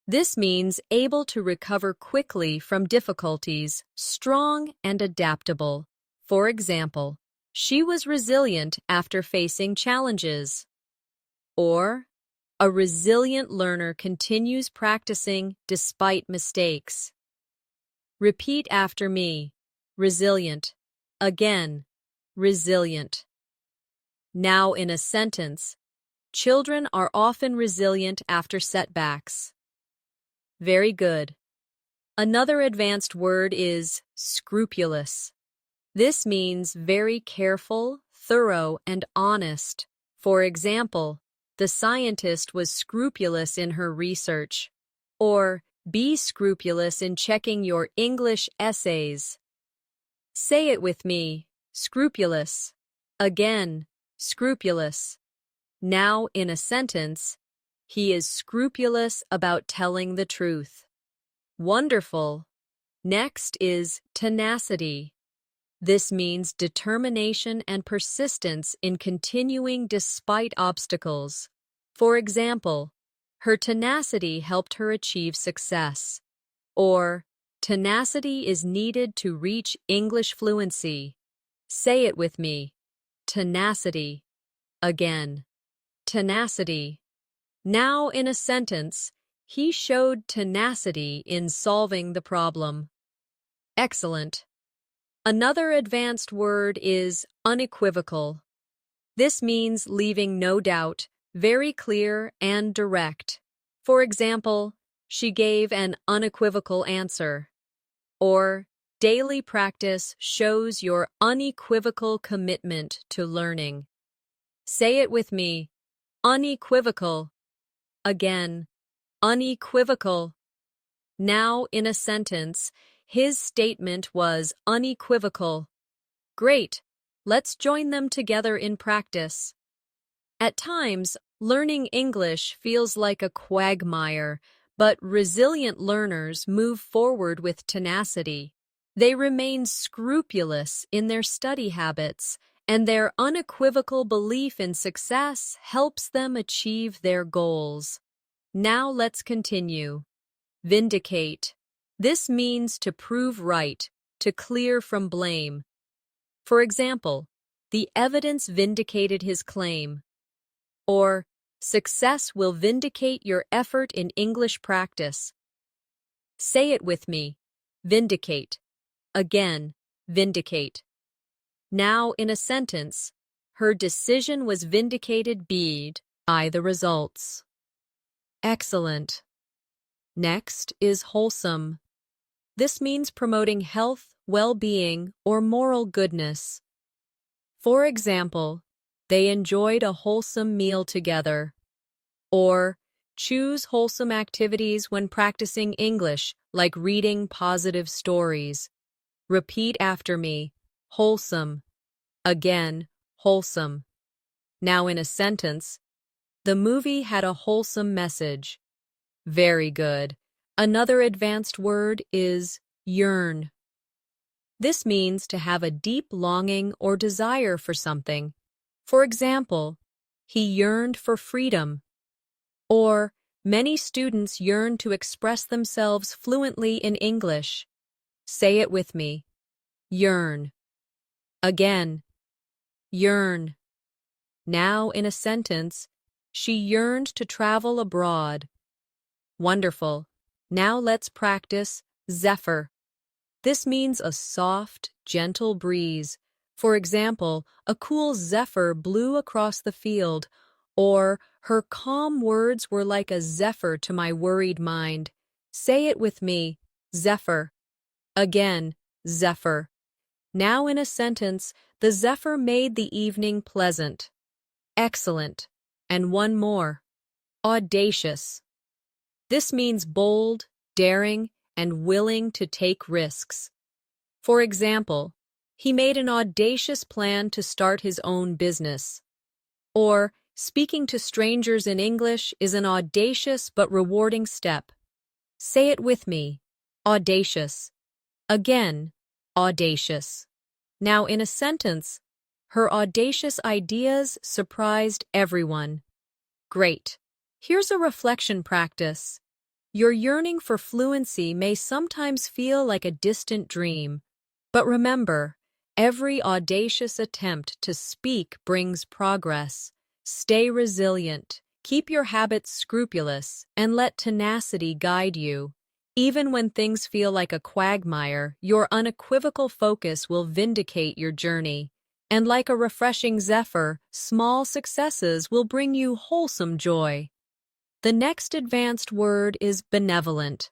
This means able to recover quickly from difficulties, strong and adaptable. For example, she was resilient after facing challenges. Or, a resilient learner continues practicing despite mistakes. Repeat after me. Resilient. Again. Resilient. Now in a sentence, children are often resilient after setbacks. Very good. Another advanced word is scrupulous. This means very careful, thorough, and honest. For example, the scientist was scrupulous in her research. Or, be scrupulous in checking your English essays. Say it with me. Scrupulous. Again, scrupulous. Now, in a sentence, he is scrupulous about telling the truth. Wonderful. Next is tenacity. This means determination and persistence in continuing despite obstacles. For example, her tenacity helped her achieve success. Or, tenacity is needed to reach English fluency. Say it with me. Tenacity. Again. Tenacity. Now in a sentence, he showed tenacity in solving the problem. Excellent. Another advanced word is unequivocal. This means leaving no doubt, very clear and direct. For example, she gave an unequivocal answer. Or, daily practice shows your unequivocal commitment to learning. Say it with me. Unequivocal. Again. Unequivocal. Now, in a sentence, his statement was unequivocal. Great. Let's join them together in practice. At times, learning English feels like a quagmire, but resilient learners move forward with tenacity. They remain scrupulous in their study habits, and their unequivocal belief in success helps them achieve their goals. Now let's continue. Vindicate. This means to prove right, to clear from blame. For example, the evidence vindicated his claim. Or, success will vindicate your effort in English practice. Say it with me. Vindicate. Again, vindicate. Now, in a sentence, her decision was vindicated by the results. Excellent. Next is wholesome. This means promoting health, well-being, or moral goodness. For example, they enjoyed a wholesome meal together. Or, choose wholesome activities when practicing English, like reading positive stories. Repeat after me. Wholesome. Again, wholesome. Now in a sentence, the movie had a wholesome message. Very good. Another advanced word is yearn. This means to have a deep longing or desire for something. For example, he yearned for freedom. Or, many students yearn to express themselves fluently in English. Say it with me. Yearn. Again. Yearn. Now in a sentence, she yearned to travel abroad. Wonderful. Now let's practice zephyr. This means a soft, gentle breeze. For example, a cool zephyr blew across the field, or her calm words were like a zephyr to my worried mind. Say it with me, zephyr. Again, zephyr. Now in a sentence, the zephyr made the evening pleasant. Excellent. And one more. Audacious. This means bold, daring, and willing to take risks. For example, he made an audacious plan to start his own business. Or, speaking to strangers in English is an audacious but rewarding step. Say it with me. Audacious. Again, audacious. Now in a sentence, her audacious ideas surprised everyone. Great. Here's a reflection practice. Your yearning for fluency may sometimes feel like a distant dream, but remember, every audacious attempt to speak brings progress. Stay resilient, keep your habits scrupulous, and let tenacity guide you. Even when things feel like a quagmire, your unequivocal focus will vindicate your journey. And like a refreshing zephyr, small successes will bring you wholesome joy. The next advanced word is benevolent.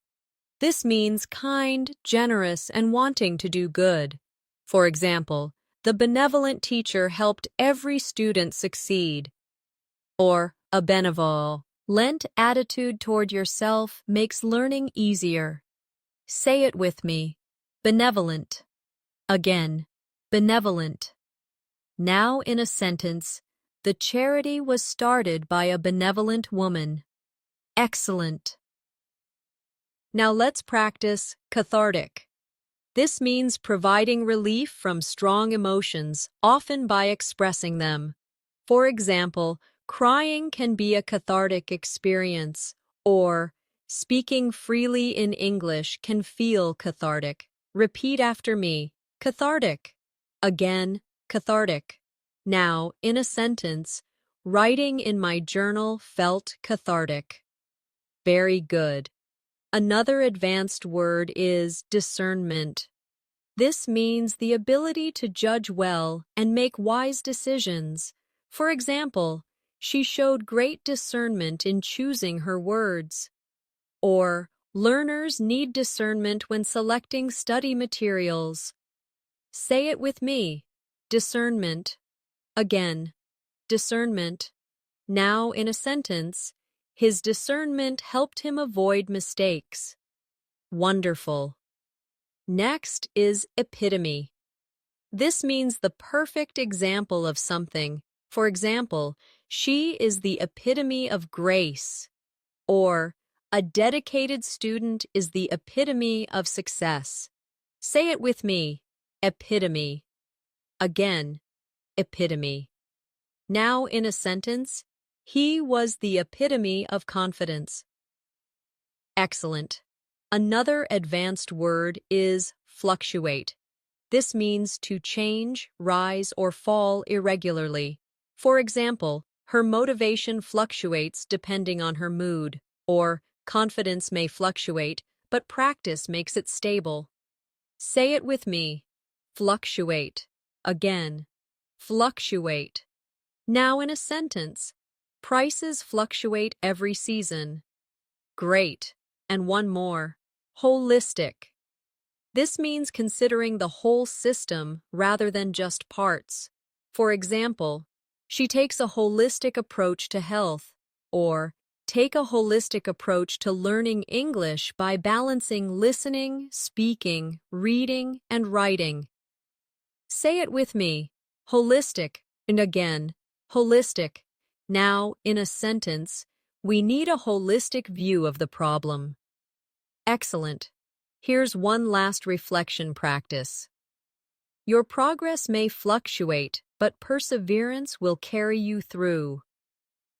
This means kind, generous, and wanting to do good. For example, the benevolent teacher helped every student succeed. Or, a benevolent attitude toward yourself makes learning easier. Say it with me. Benevolent. Again, benevolent. Now in a sentence, the charity was started by a benevolent woman. Excellent. Now let's practice cathartic. This means providing relief from strong emotions, often by expressing them. For example, crying can be a cathartic experience, or speaking freely in English can feel cathartic. Repeat after me. Cathartic. Again, cathartic. Now, in a sentence, writing in my journal felt cathartic. Very good. Another advanced word is discernment. This means the ability to judge well and make wise decisions. For example, she showed great discernment in choosing her words. Or, learners need discernment when selecting study materials. Say it with me. Discernment. Again, discernment. Now in a sentence, his discernment helped him avoid mistakes. Wonderful. Next is epitome. This means the perfect example of something. For example, she is the epitome of grace. Or, a dedicated student is the epitome of success. Say it with me. Epitome. Again, epitome. Now in a sentence, he was the epitome of confidence. Excellent. Another advanced word is fluctuate. This means to change, rise, or fall irregularly. For example, her motivation fluctuates depending on her mood, or confidence may fluctuate, but practice makes it stable. Say it with me. Fluctuate. Again. Fluctuate. Now in a sentence, prices fluctuate every season. Great. And one more. Holistic. This means considering the whole system rather than just parts. For example, she takes a holistic approach to health, or take a holistic approach to learning English by balancing listening, speaking, reading, and writing. Say it with me. Holistic. And again, holistic. Now, in a sentence, we need a holistic view of the problem. Excellent. Here's one last reflection practice. Your progress may fluctuate, but perseverance will carry you through.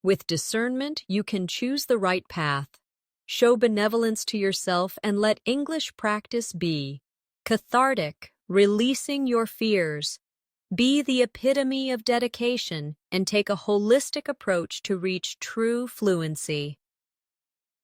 With discernment, you can choose the right path. Show benevolence to yourself and let English practice be cathartic, releasing your fears. Be the epitome of dedication and take a holistic approach to reach true fluency.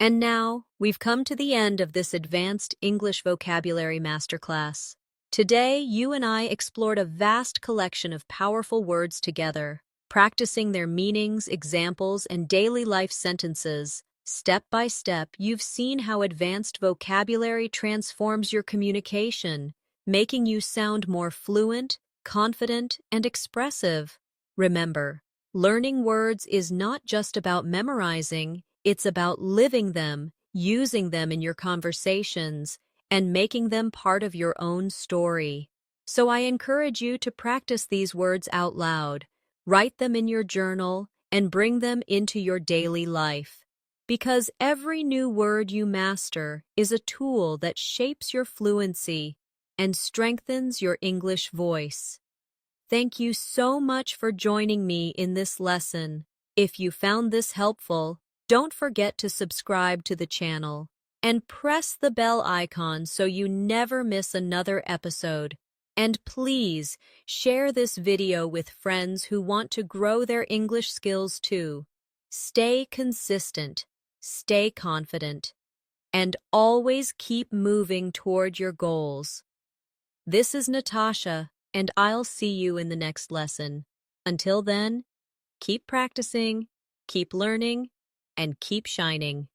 And now, we've come to the end of this Advanced English Vocabulary Masterclass. Today, you and I explored a vast collection of powerful words together, practicing their meanings, examples, and daily life sentences. Step by step, you've seen how advanced vocabulary transforms your communication, making you sound more fluent, confident, and expressive. Remember, learning words is not just about memorizing, it's about living them, using them in your conversations, and making them part of your own story. So I encourage you to practice these words out loud, write them in your journal, and bring them into your daily life. Because every new word you master is a tool that shapes your fluency and strengthens your English voice. Thank you so much for joining me in this lesson. If you found this helpful, don't forget to subscribe to the channel and press the bell icon so you never miss another episode. And please share this video with friends who want to grow their English skills too. Stay consistent, stay confident, and always keep moving toward your goals. This is Natasha, and I'll see you in the next lesson. Until then, keep practicing, keep learning, and keep shining.